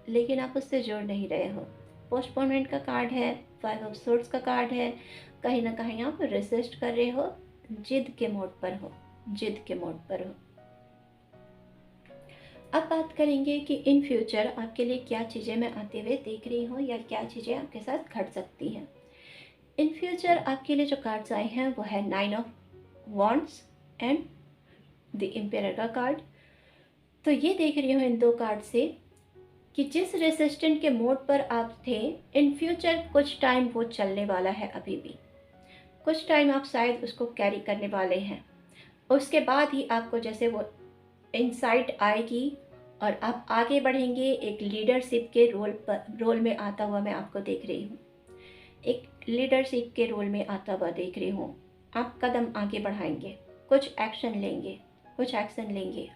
लेकिन आप उससे जुड़ नहीं रहे हो। पोस्टपोनमेंट का कार्ड है, 5 ऑफ सोर्ड्स का कार्ड है। कहीं ना कहीं आप रेसिस्ट कर रहे हो, जिद के मोड पर हो, जिद के मोड पर हो। अब बात करेंगे कि इन फ्यूचर आपके लिए क्या चीज़ें मैं आते हुए देख रही हूँ या क्या चीज़ें आपके साथ घट सकती हैं। इन फ्यूचर आपके लिए जो कार्ड्स आए हैं वो है 9 of wands and the empire का कार्ड। तो ये देख रही हूँ इन दो कार्ड से कि जिस रेसिस्टेंट के मोड पर आप थे, इन फ्यूचर कुछ टाइम वो चलने वाला है। अभी भी कुछ टाइम आप शायद उसको कैरी करने वाले हैं। उसके बाद ही आपको जैसे वो इंसाइट आएगी और आप आगे बढ़ेंगे। एक लीडरशिप के रोल में आता हुआ मैं आपको देख रही हूँ, एक लीडरशिप के रोल में आता हुआ देख रही हूँ। आप कदम आगे बढ़ाएंगे, कुछ एक्शन लेंगे,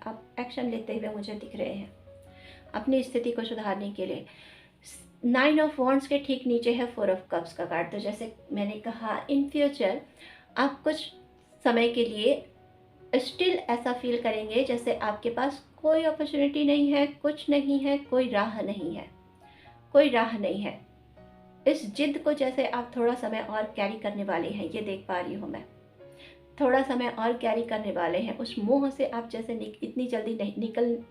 आप एक्शन लेते हुए मुझे दिख रहे हैं अपनी स्थिति को सुधारने के लिए। 9 ऑफ वॉन्ड्स के ठीक नीचे है 4 ऑफ कप्स का कार्ड। तो जैसे मैंने कहा, इन फ्यूचर आप कुछ समय के लिए स्टिल ऐसा फील करेंगे जैसे आपके पास कोई अपॉर्चुनिटी नहीं है, कुछ नहीं है, कोई राह नहीं है। इस जिद को जैसे आप थोड़ा समय और कैरी करने वाले हैं, ये देख पा रही हूँ मैं, थोड़ा समय और कैरी करने वाले हैं। उस मोह से आप जैसे इतनी जल्दी नहीं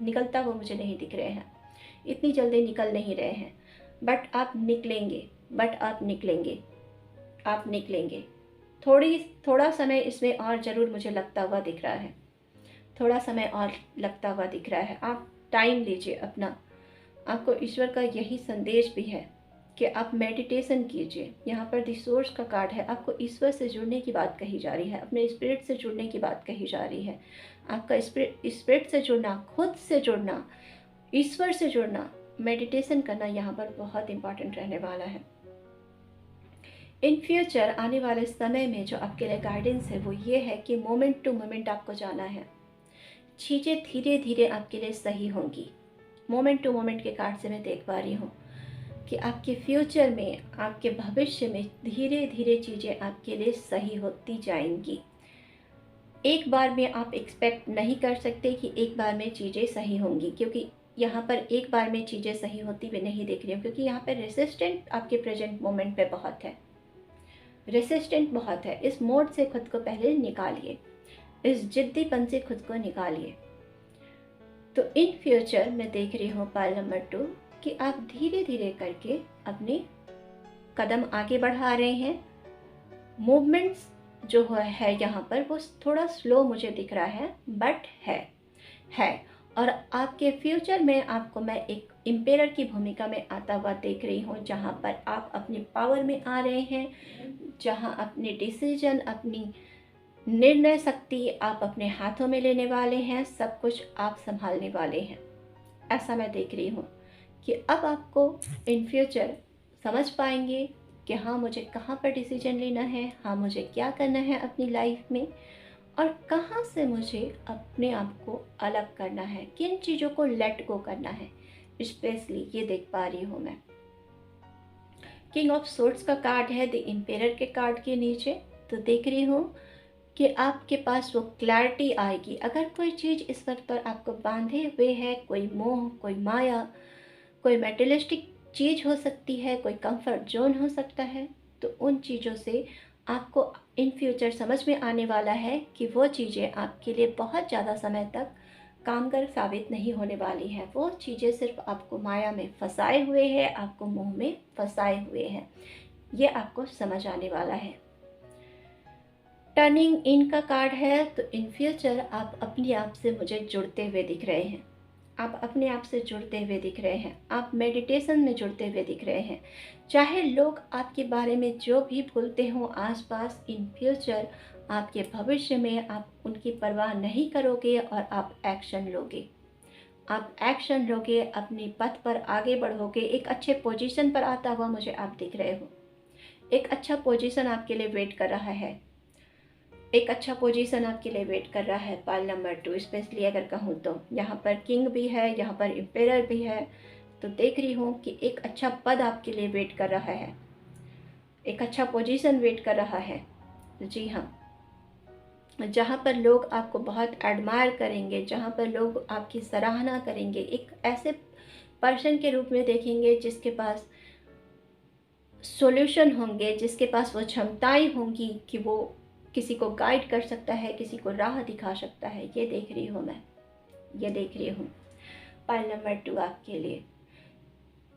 निकलता हुआ मुझे नहीं दिख रहे हैं, इतनी जल्दी निकल नहीं रहे हैं। बट आप निकलेंगे। थोड़ा समय इसमें और ज़रूर मुझे लगता हुआ दिख रहा है, थोड़ा समय और लगता हुआ दिख रहा है। आप टाइम लीजिए अपना। आपको ईश्वर का यही संदेश भी है कि आप मेडिटेशन कीजिए। यहाँ पर द सोर्स का कार्ड है, आपको ईश्वर से जुड़ने की बात कही जा रही है, अपने स्पिरिट से जुड़ने की बात कही जा रही है। आपका स्पिरिट से जुड़ना, खुद से जुड़ना, ईश्वर से जुड़ना, मेडिटेशन करना यहाँ पर बहुत इंपॉर्टेंट रहने वाला है। इन फ्यूचर आने वाले समय में जो आपके लिए गाइडेंस है वो ये है कि मोमेंट टू मोमेंट आपको जाना है। चीज़ें धीरे धीरे आपके लिए सही होंगी। मोमेंट टू मोमेंट के कार्ड से मैं देख पा रही हूँ कि आपके फ्यूचर में, आपके भविष्य में धीरे धीरे चीज़ें आपके लिए सही होती जाएंगी। एक बार में आप एक्सपेक्ट नहीं कर सकते कि एक बार में चीज़ें सही होंगी, क्योंकि यहाँ पर एक बार में चीज़ें सही होती हुई नहीं दिख रही हूँ, क्योंकि यहाँ पर रेसिस्टेंट आपके प्रेजेंट मोमेंट पे बहुत है, रेसिस्टेंट बहुत है। इस मोड से खुद को पहले निकालिए, इस जिद्दीपन से खुद को निकालिए। तो इन फ्यूचर मैं देख रही हूँ पाइल नंबर 2 कि आप धीरे धीरे करके अपने कदम आगे बढ़ा रहे हैं। मूवमेंट्स जो है यहाँ पर वो थोड़ा स्लो मुझे दिख रहा है, बट है। और आपके फ्यूचर में आपको मैं एक एम्पायर की भूमिका में आता हुआ देख रही हूँ, जहाँ पर आप अपनी पावर में आ रहे हैं, जहाँ अपने डिसीजन, अपनी निर्णय शक्ति आप अपने हाथों में लेने वाले हैं, सब कुछ आप संभालने वाले हैं। ऐसा मैं देख रही हूँ कि अब आपको इन फ्यूचर समझ पाएंगे कि हाँ, मुझे कहाँ पर डिसीजन लेना है, हाँ मुझे क्या करना है अपनी लाइफ में, और कहाँ से मुझे अपने आप को अलग करना है, किन चीज़ों को लेट गो करना है। स्पेशली ये देख पा रही हूँ मैं, किंग ऑफ सोर्ड्स का कार्ड है द एम्पायर के कार्ड के नीचे। तो देख रही हूँ कि आपके पास वो क्लैरिटी आएगी। अगर कोई चीज़ इस वक्त पर आपको बांधे हुए है, कोई मोह, कोई माया, कोई मेटेरियलिस्टिक चीज़ हो सकती है, कोई कंफर्ट जोन हो सकता है, तो उन चीज़ों से आपको इन फ्यूचर समझ में आने वाला है कि वो चीज़ें आपके लिए बहुत ज़्यादा समय तक कामगर साबित नहीं होने वाली हैं। वो चीज़ें सिर्फ आपको माया में फंसाए हुए हैं, आपको मोह में फंसाए हुए हैं, ये आपको समझ आने वाला है। टर्निंग इन का कार्ड है, तो इन फ्यूचर आप अपने आप से मुझे जुड़ते हुए दिख रहे हैं, आप अपने आप से जुड़ते हुए दिख रहे हैं, आप मेडिटेशन में जुड़ते हुए दिख रहे हैं। चाहे लोग आपके बारे में जो भी भूलते हों आसपास, इन फ्यूचर आपके भविष्य में आप उनकी परवाह नहीं करोगे और आप एक्शन लोगे। आप एक्शन लोगे, अपनी पथ पर आगे बढ़ोगे, एक अच्छे पोजीशन पर आता हुआ मुझे आप दिख रहे हो। एक अच्छा पोजीशन आपके लिए वेट कर रहा है, एक अच्छा पोजीशन आपके लिए वेट कर रहा है। पाइल नंबर 2 स्पेशली अगर कहूँ तो यहाँ पर किंग भी है, यहाँ पर एम्पायर भी है। तो देख रही हूँ कि एक अच्छा पद आपके लिए वेट कर रहा है, एक अच्छा पोजीशन वेट कर रहा है। जी हाँ, जहाँ पर लोग आपको बहुत एडमायर करेंगे, जहाँ पर लोग आपकी सराहना करेंगे, एक ऐसे पर्सन के रूप में देखेंगे जिसके पास सॉल्यूशन होंगे, जिसके पास वो क्षमताएं होंगी कि वो किसी को गाइड कर सकता है, किसी को राह दिखा सकता है। ये देख रही हूँ मैं, ये देख रही हूँ। पाइल नंबर 2 आपके लिए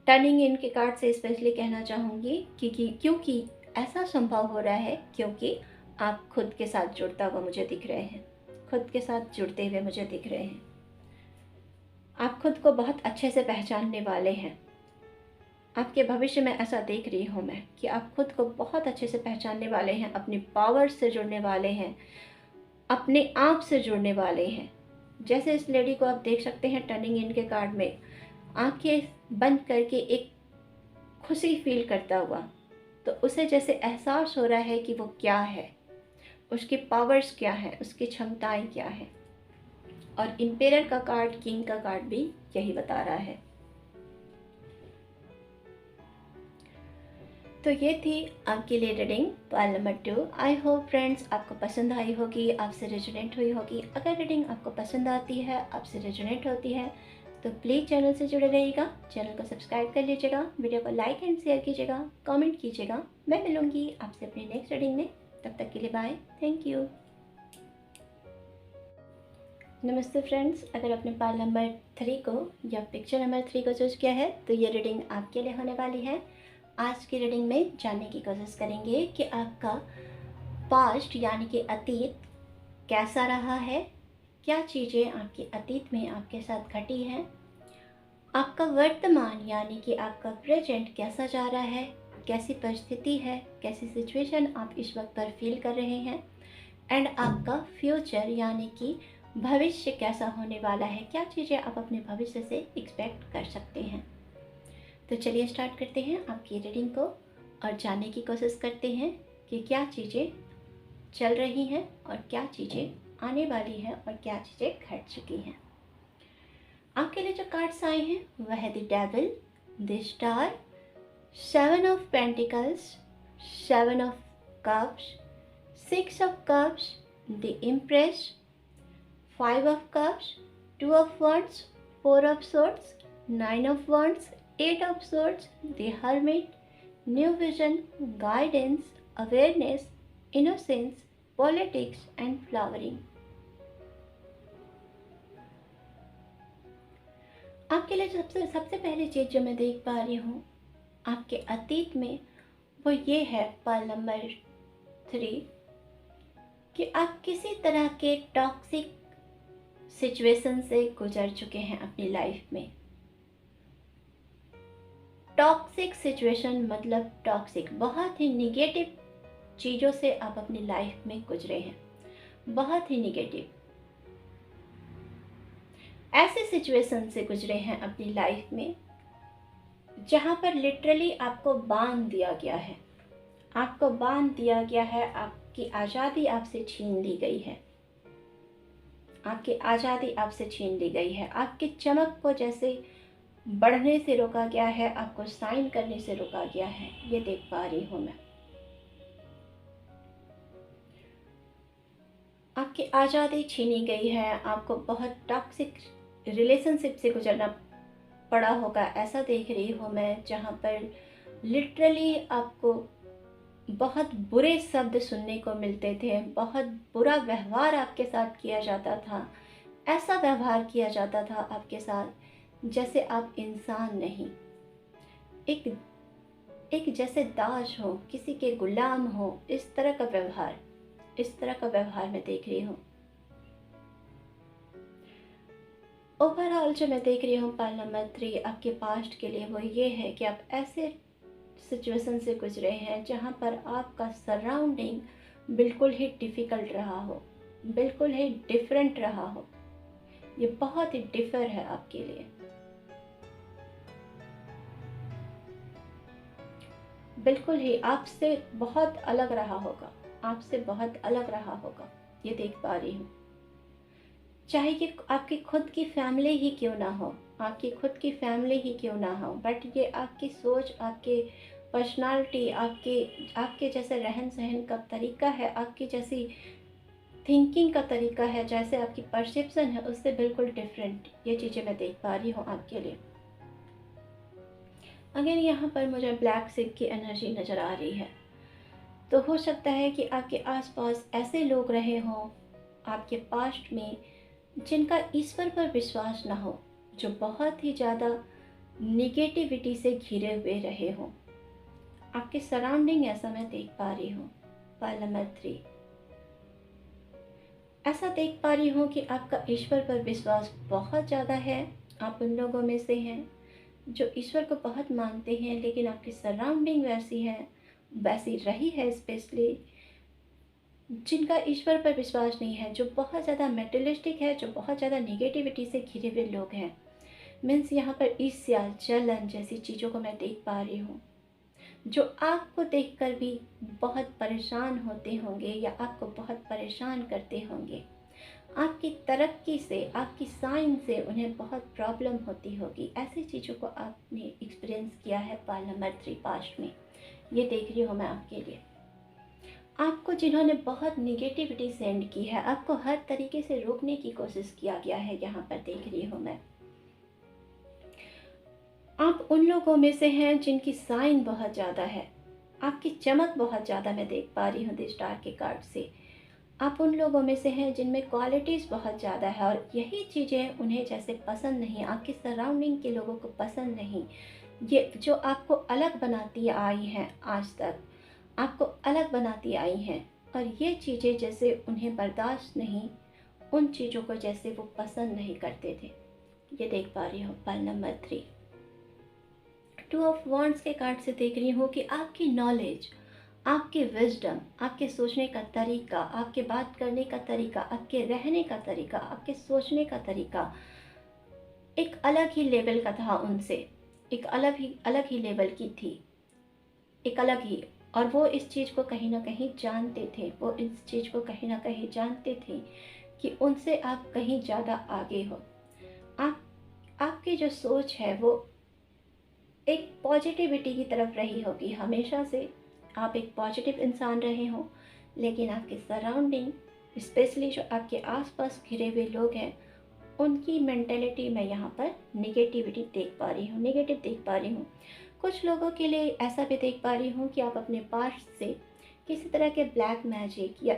टर्निंग इन के कार्ड से स्पेशली कहना चाहूँगी क्योंकि ऐसा संभव हो रहा है क्योंकि आप खुद के साथ जुड़ता हुआ मुझे दिख रहे हैं, खुद के साथ जुड़ते हुए मुझे दिख रहे हैं। आप खुद को बहुत अच्छे से पहचानने वाले हैं। आपके भविष्य में ऐसा देख रही हूँ मैं कि आप खुद को बहुत अच्छे से पहचानने वाले हैं, अपनी पावर से जुड़ने वाले हैं, अपने आप से जुड़ने वाले हैं। जैसे इस लेडी को आप देख सकते हैं टर्निंग इन के कार्ड में, आंखें बंद करके एक खुशी फील करता हुआ। तो उसे जैसे एहसास हो रहा है कि वो क्या है, उसकी पावर्स क्या है, उसकी क्षमताएं क्या है। और एम्पायर का कार्ड, किंग का कार्ड भी यही बता रहा है। तो ये थी आपके लिए reading pile number 2। I hope friends आपको पसंद आई होगी, आपसे रेजोनेट हुई होगी। अगर रीडिंग आपको पसंद आती है, आपसे रेजोनेट होती है, तो प्लीज़ चैनल से जुड़े रहिएगा, चैनल को सब्सक्राइब कर लीजिएगा, वीडियो को लाइक एंड शेयर कीजिएगा, कमेंट कीजिएगा। मैं मिलूँगी आपसे अपनी नेक्स्ट रीडिंग में, तब तक के लिए बाय, थैंक यू। नमस्ते फ्रेंड्स, अगर आपने पाइल नंबर 3 को या पिक्चर नंबर 3 को चूज किया है, तो ये रीडिंग आपके लिए होने वाली है। आज की रीडिंग में जानने की कोशिश करेंगे कि आपका पास्ट यानी कि अतीत कैसा रहा है, क्या चीज़ें आपके अतीत में आपके साथ घटी हैं, आपका वर्तमान यानी कि आपका प्रेजेंट कैसा जा रहा है, कैसी परिस्थिति है, कैसी सिचुएशन आप इस वक्त पर फील कर रहे हैं, एंड आपका फ्यूचर यानी कि भविष्य कैसा होने वाला है, क्या चीज़ें आप अपने भविष्य से एक्सपेक्ट कर सकते हैं। तो चलिए स्टार्ट करते हैं आपकी रीडिंग को और जानने की कोशिश करते हैं कि क्या चीज़ें चल रही हैं और क्या चीज़ें आने वाली हैं और क्या चीज़ें घट चुकी हैं। आपके लिए जो कार्ड्स आए हैं वह है the devil, the star, 7 of pentacles, 7 of cups, 6 of cups, the impress, 5 of cups, 2 of wands, 4 of swords, 9 of wands, 8 of swords, the hermit, new vision, guidance, awareness, innocence, politics and flowering। आपके लिए सबसे पहली चीज़ जो मैं देख पा रही हूँ आपके अतीत में, वो ये है पाइल नंबर 3 कि आप किसी तरह के टॉक्सिक सिचुएशन से गुजर चुके हैं अपनी लाइफ में। टॉक्सिक सिचुएशन मतलब टॉक्सिक, बहुत ही निगेटिव चीज़ों से आप अपनी लाइफ में गुजरे हैं, बहुत ही निगेटिव ऐसे सिचुएशन से गुजरे हैं अपनी लाइफ में जहाँ पर लिटरली आपको बांध दिया गया है, आपको बांध दिया गया है, आपकी आज़ादी आपसे छीन ली गई है, आपकी आज़ादी आपसे छीन ली गई है, आपकी चमक को जैसे बढ़ने से रोका गया है, आपको साइन करने से रोका गया है। ये देख पा रही हूँ मैं। आपकी आज़ादी छीनी गई है, आपको बहुत टॉक्सिक रिलेशनशिप से गुजरना पड़ा होगा, ऐसा देख रही हूँ मैं, जहाँ पर लिटरली आपको बहुत बुरे शब्द सुनने को मिलते थे, बहुत बुरा व्यवहार आपके साथ किया जाता था, ऐसा व्यवहार किया जाता था आपके साथ जैसे आप इंसान नहीं, एक जैसे दास हो, किसी के गुलाम हो, इस तरह का व्यवहार, इस तरह का व्यवहार मैं देख रही हूँ। ओवरऑल जो मैं देख रही हूँ पाल नंबर 3 आपके पास्ट के लिए, वो ये है कि आप ऐसे सिचुएशन से गुजरे हैं जहाँ पर आपका सराउंडिंग बिल्कुल ही डिफ़िकल्ट रहा हो, बिल्कुल ही डिफरेंट रहा हो। ये बहुत ही डिफर है आपके लिए, बिल्कुल ही आपसे बहुत अलग रहा होगा, आपसे बहुत अलग रहा होगा, ये देख पा रही हूँ। चाहे कि आपकी खुद की फैमिली ही क्यों ना हो, आपकी खुद की फैमिली ही क्यों ना हो, बट ये आपकी सोच, आपके पर्सनालिटी, आपके जैसे रहन सहन का तरीका है, आपकी जैसी थिंकिंग का तरीका है, जैसे आपकी परसेप्शन है, उससे बिल्कुल डिफरेंट ये चीज़ें मैं देख पा रही हूँ आपके लिए। अगर यहाँ पर मुझे ब्लैक सिक की एनर्जी नज़र आ रही है, तो हो सकता है कि आपके आसपास ऐसे लोग रहे हों आपके पास्ट में जिनका ईश्वर पर विश्वास ना हो, जो बहुत ही ज़्यादा निगेटिविटी से घिरे हुए रहे हों। आपके सराउंडिंग ऐसा मैं देख पा रही हूँ पाल नंबर 3। ऐसा देख पा रही हूँ कि आपका ईश्वर पर विश्वास बहुत ज़्यादा है। आप उन लोगों में से हैं जो ईश्वर को बहुत मानते हैं, लेकिन आपकी सराउंडिंग वैसी रही है, स्पेशली जिनका ईश्वर पर विश्वास नहीं है, जो बहुत ज़्यादा मेटलिस्टिक है, जो बहुत ज़्यादा निगेटिविटी से घिरे हुए लोग हैं। मीन्स यहाँ पर ईर्ष्या, जलन जैसी चीज़ों को मैं देख पा रही हूँ, जो आपको देखकर भी बहुत परेशान होते होंगे या आपको बहुत परेशान करते होंगे। आपकी तरक्की से, आपकी साइन से उन्हें बहुत प्रॉब्लम होती होगी। ऐसी चीज़ों को आपने एक्सपीरियंस किया है पाल नंबर 3 पास्ट में, ये देख रही हूँ मैं आपके लिए। आपको जिन्होंने बहुत निगेटिविटी सेंड की है, आपको हर तरीके से रोकने की कोशिश किया गया है, यहाँ पर देख रही हूँ मैं। आप उन लोगों में से हैं जिनकी साइन बहुत ज़्यादा है, आपकी चमक बहुत ज़्यादा मैं देख पा रही हूँ द स्टार के कार्ड से। आप उन लोगों में से हैं जिनमें क्वालिटीज़ बहुत ज़्यादा है और यही चीज़ें उन्हें जैसे पसंद नहीं, आपकी सराउंडिंग के लोगों को पसंद नहीं। ये जो आपको अलग बनाती आई हैं, आज तक आपको अलग बनाती आई हैं, और ये चीज़ें जैसे उन्हें बर्दाश्त नहीं, उन चीज़ों को जैसे वो पसंद नहीं करते थे। ये देख पा रही हूँ पाल नंबर 3। 2 ऑफ वॉन्ड्स के कार्ड से देख रही हूँ कि आपकी नॉलेज, आपकी विजडम, आपके सोचने का तरीका, आपके बात करने का तरीका, आपके रहने का तरीका, आपके सोचने का तरीका एक अलग ही लेवल का था उनसे, एक अलग ही लेवल की थी, एक अलग ही। और वो इस चीज़ को कहीं ना कहीं जानते थे, वो इस चीज़ को कहीं ना कहीं जानते थे कि उनसे आप कहीं ज़्यादा आगे हो। आपकी जो सोच है वो एक पॉजिटिविटी की तरफ रही होगी हमेशा से। आप एक पॉजिटिव इंसान रहे हो, लेकिन आपके सराउंडिंग, स्पेशली जो आपके आसपास घिरे हुए लोग हैं, उनकी मेंटेलिटी में यहाँ पर निगेटिविटी देख पा रही हूँ, नेगेटिव देख पा रही हूँ। कुछ लोगों के लिए ऐसा भी देख पा रही हूँ कि आप अपने पास्ट से किसी तरह के ब्लैक मैजिक या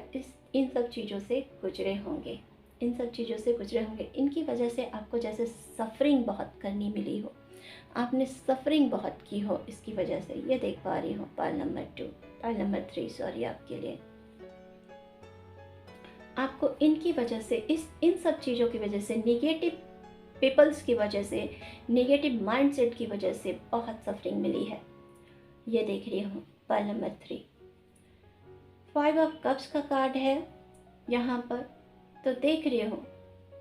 इन सब चीज़ों से गुजरे होंगे, इन सब चीज़ों से गुजरे होंगे। इनकी वजह से आपको जैसे सफरिंग बहुत करनी मिली हो, आपने सफरिंग बहुत की हो, इसकी वजह से ये देख पा रही हूँ पाल नंबर 3 सॉरी आपके लिए। आपको इनकी वजह से, इन सब चीज़ों की वजह से, नेगेटिव पीपल्स की वजह से, नेगेटिव माइंडसेट की वजह से बहुत सफरिंग मिली है। ये देख रही हूँ पर्ल नंबर 3, 5 ऑफ कप्स का कार्ड है यहाँ पर। तो देख रही हूँ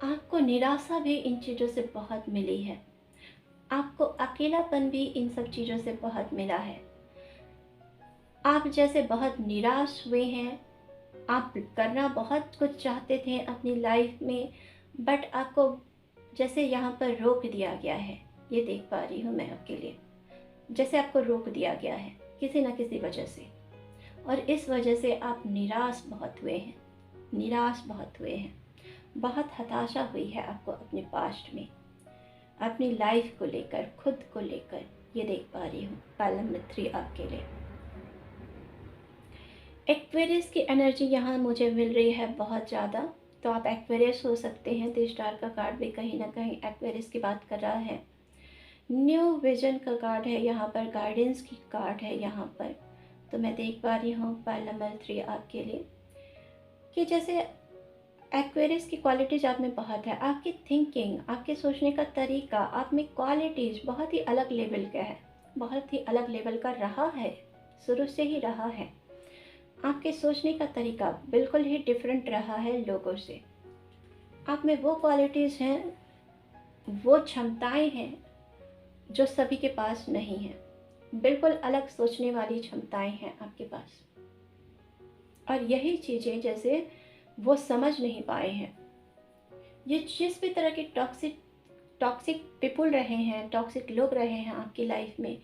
आपको निराशा भी इन चीज़ों से बहुत मिली है, आपको अकेलापन भी इन सब चीज़ों से बहुत मिला है। आप जैसे बहुत निराश हुए हैं, आप करना बहुत कुछ चाहते थे अपनी लाइफ में, बट आपको जैसे यहाँ पर रोक दिया गया है। ये देख पा रही हूँ मैं आपके लिए, जैसे आपको रोक दिया गया है किसी न किसी वजह से, और इस वजह से आप निराश बहुत हुए हैं, निराश बहुत हुए हैं, बहुत हताशा हुई है आपको अपने पास्ट में, अपनी लाइफ को लेकर, खुद को लेकर। ये देख पा रही हूँ पर्ल नंबर 3 आपके लिए। एक्वेरियस की एनर्जी यहाँ मुझे मिल रही है बहुत ज़्यादा, तो आप एक्वेरियस हो सकते हैं। तो स्टार का कार्ड भी कहीं ना कहीं एक्वेरियस की बात कर रहा है। न्यू विजन का कार्ड है यहाँ पर, गाइडेंस की कार्ड है यहाँ पर। तो मैं देख पा रही हूँ पर्ल नंबर 3 आपके लिए कि जैसे एक्वेरियस की क्वालिटीज़ आप में बहुत है, आपकी थिंकिंग, आपके सोचने का तरीका, आप में क्वालिटीज़ बहुत ही अलग लेवल का है, बहुत ही अलग लेवल का रहा है, शुरू से ही रहा है। आपके सोचने का तरीका बिल्कुल ही डिफरेंट रहा है लोगों से। आप में वो क्वालिटीज़ हैं, वो क्षमताएं हैं जो सभी के पास नहीं है। बिल्कुल अलग सोचने वाली क्षमताएं हैं आपके पास, और यही चीज़ें जैसे वो समझ नहीं पाए हैं। ये जिस भी तरह के टॉक्सिक पीपल रहे हैं, टॉक्सिक लोग रहे हैं आपकी लाइफ में,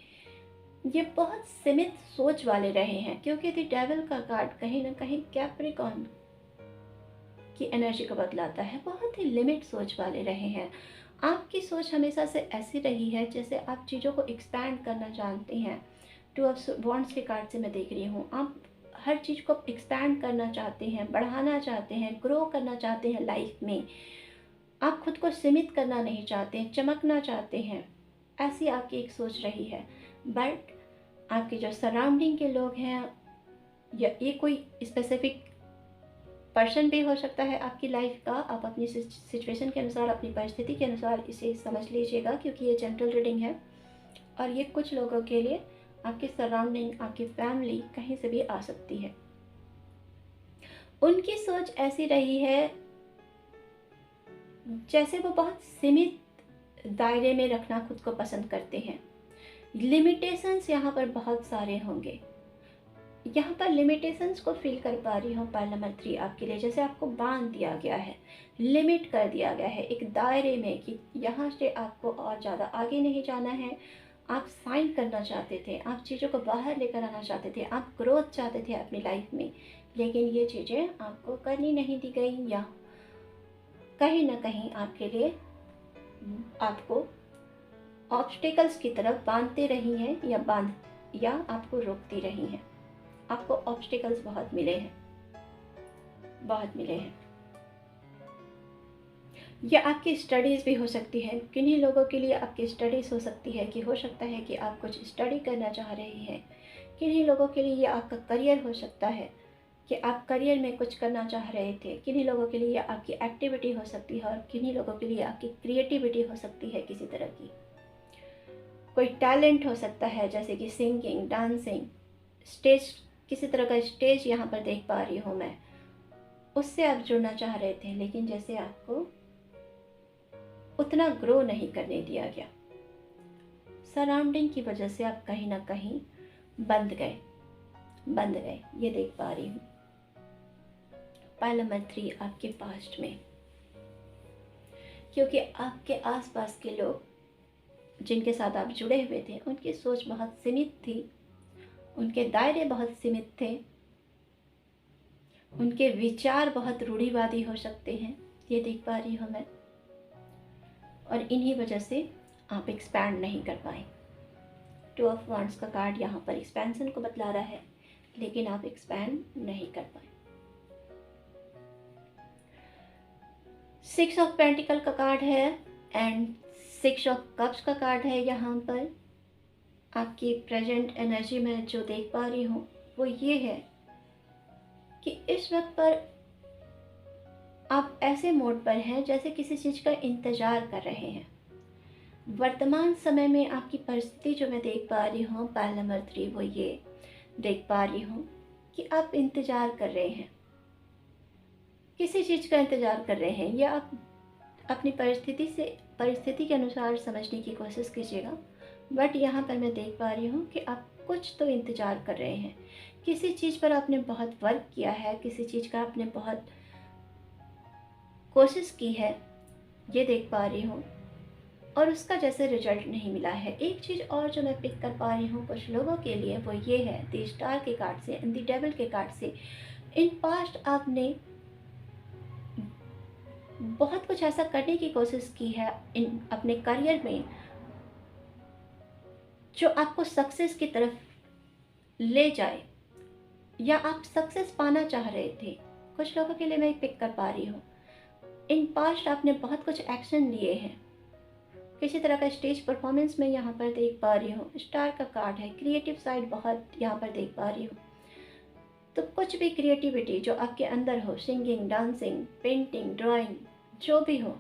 ये बहुत सीमित सोच वाले रहे हैं, क्योंकि द डेविल का कार्ड कहीं ना कहीं कैप्रिकॉर्न की एनर्जी को बतलाता है। बहुत ही लिमिट सोच वाले रहे हैं। आपकी सोच हमेशा से ऐसी रही है जैसे आप चीज़ों को एक्सपैंड करना जानते हैं। 2 ऑफ वॉन्ड्स के कार्ड से मैं देख रही हूँ आप हर चीज़ को एक्सपैंड करना चाहते हैं, बढ़ाना चाहते हैं, ग्रो करना चाहते हैं लाइफ में। आप खुद को सीमित करना नहीं चाहते हैं, चमकना चाहते हैं, ऐसी आपकी एक सोच रही है। बट आपके जो सराउंडिंग के लोग हैं, या ये कोई स्पेसिफिक पर्सन भी हो सकता है आपकी लाइफ का, आप अपनी सिचुएशन के अनुसार, अपनी परिस्थिति के अनुसार इसे समझ लीजिएगा, क्योंकि ये जनरल रीडिंग है। और ये कुछ लोगों के लिए आपके सराउंडिंग, आपकी फैमिली कहीं से भी आ सकती है। उनकी सोच ऐसी रही है जैसे वो बहुत सीमित दायरे में रखना खुद को पसंद करते हैं। लिमिटेशंस यहाँ पर बहुत सारे होंगे। यहाँ पर लिमिटेशंस को फील कर पा रही हूँ पर्ल नंबर 3 आपके लिए, जैसे आपको बांध दिया गया है, लिमिट कर दिया गया है एक दायरे में कि यहाँ से आपको और ज़्यादा आगे नहीं जाना है। आप साइन करना चाहते थे, आप चीज़ों को बाहर लेकर आना चाहते थे, आप ग्रोथ चाहते थे अपनी लाइफ में, लेकिन ये चीज़ें आपको करनी नहीं दी गई, या कहीं ना कहीं आपके लिए आपको ऑब्स्टिकल्स की तरफ बांधते रही हैं, या आपको रोकती रही हैं। आपको ऑब्स्टिकल्स बहुत मिले हैं, बहुत मिले हैं। या आपकी स्टडीज़ भी हो सकती है, किन्हीं लोगों के लिए आपकी स्टडीज़ हो सकती है कि हो सकता है कि आप कुछ स्टडी करना चाह रहे हैं। किन्हीं लोगों के लिए ये आपका करियर हो सकता है कि आप करियर में कुछ करना चाह रहे थे। किन्हीं लोगों के लिए आपकी एक्टिविटी हो सकती है, और किन्हीं लोगों के लिए आपकी क्रिएटिविटी हो सकती है किसी तरह की। कोई टैलेंट हो सकता है, जैसे कि सिंगिंग, डांसिंग, स्टेज, किसी तरह का स्टेज यहाँ पर देख पा रही हूँ मैं, उससे आप जुड़ना चाह रहे थे, लेकिन जैसे आपको उतना ग्रो नहीं करने दिया गया। सराउंडिंग की वजह से आप कहीं ना कहीं बंद गए। ये देख पा रही हूँ पर्ल नंबर 3 आपके पास्ट में, क्योंकि आपके आसपास के लोग जिनके साथ आप जुड़े हुए थे, उनकी सोच बहुत सीमित थी, उनके दायरे बहुत सीमित थे, उनके विचार बहुत रूढ़िवादी हो सकते हैं। ये देख पा रही हूँ मैं, और इन्हीं वजह से आप एक्सपैंड नहीं कर पाए। 2 ऑफ वॉन्ड्स का कार्ड यहाँ पर एक्सपेंशन को बतला रहा है, लेकिन आप एक्सपैंड नहीं कर पाए। 6 ऑफ पेंटिकल का कार्ड है एंड 6 ऑफ कप्स का कार्ड है। यहाँ पर आपकी प्रेजेंट एनर्जी में जो देख पा रही हूँ वो ये है कि इस वक्त पर आप ऐसे मोड पर हैं जैसे किसी चीज़ का इंतज़ार कर रहे हैं। वर्तमान समय में आपकी परिस्थिति जो मैं देख पा रही हूँ पाइल नंबर 3, वो ये देख पा रही हूँ कि आप इंतज़ार कर रहे हैं, किसी चीज़ का इंतज़ार कर रहे हैं, या आप अपनी परिस्थिति के अनुसार समझने की कोशिश कीजिएगा। बट यहाँ पर मैं देख पा रही हूँ कि आप कुछ तो इंतज़ार कर रहे हैं, किसी चीज़ पर आपने बहुत वर्क किया है, किसी चीज़ का आपने बहुत कोशिश की है, ये देख पा रही हूँ, और उसका जैसे रिजल्ट नहीं मिला है। एक चीज़ और जो मैं पिक कर पा रही हूँ कुछ लोगों के लिए, वो ये है द स्टार के कार्ड से एंड द डेविल के कार्ड से। इन पास्ट आपने बहुत कुछ ऐसा करने की कोशिश की है इन अपने करियर में जो आपको सक्सेस की तरफ ले जाए, या आप सक्सेस पाना चाह रहे थे। कुछ लोगों के लिए मैं पिक कर पा रही हूँ, इन पास्ट आपने बहुत कुछ एक्शन लिए हैं, किसी तरह का स्टेज परफॉर्मेंस में यहाँ पर देख पा रही हूँ। स्टार का कार्ड है, क्रिएटिव साइड बहुत यहाँ पर देख पा रही हूँ। तो कुछ भी क्रिएटिविटी जो आपके अंदर हो, सिंगिंग, डांसिंग, पेंटिंग, ड्राइंग, जो भी हो,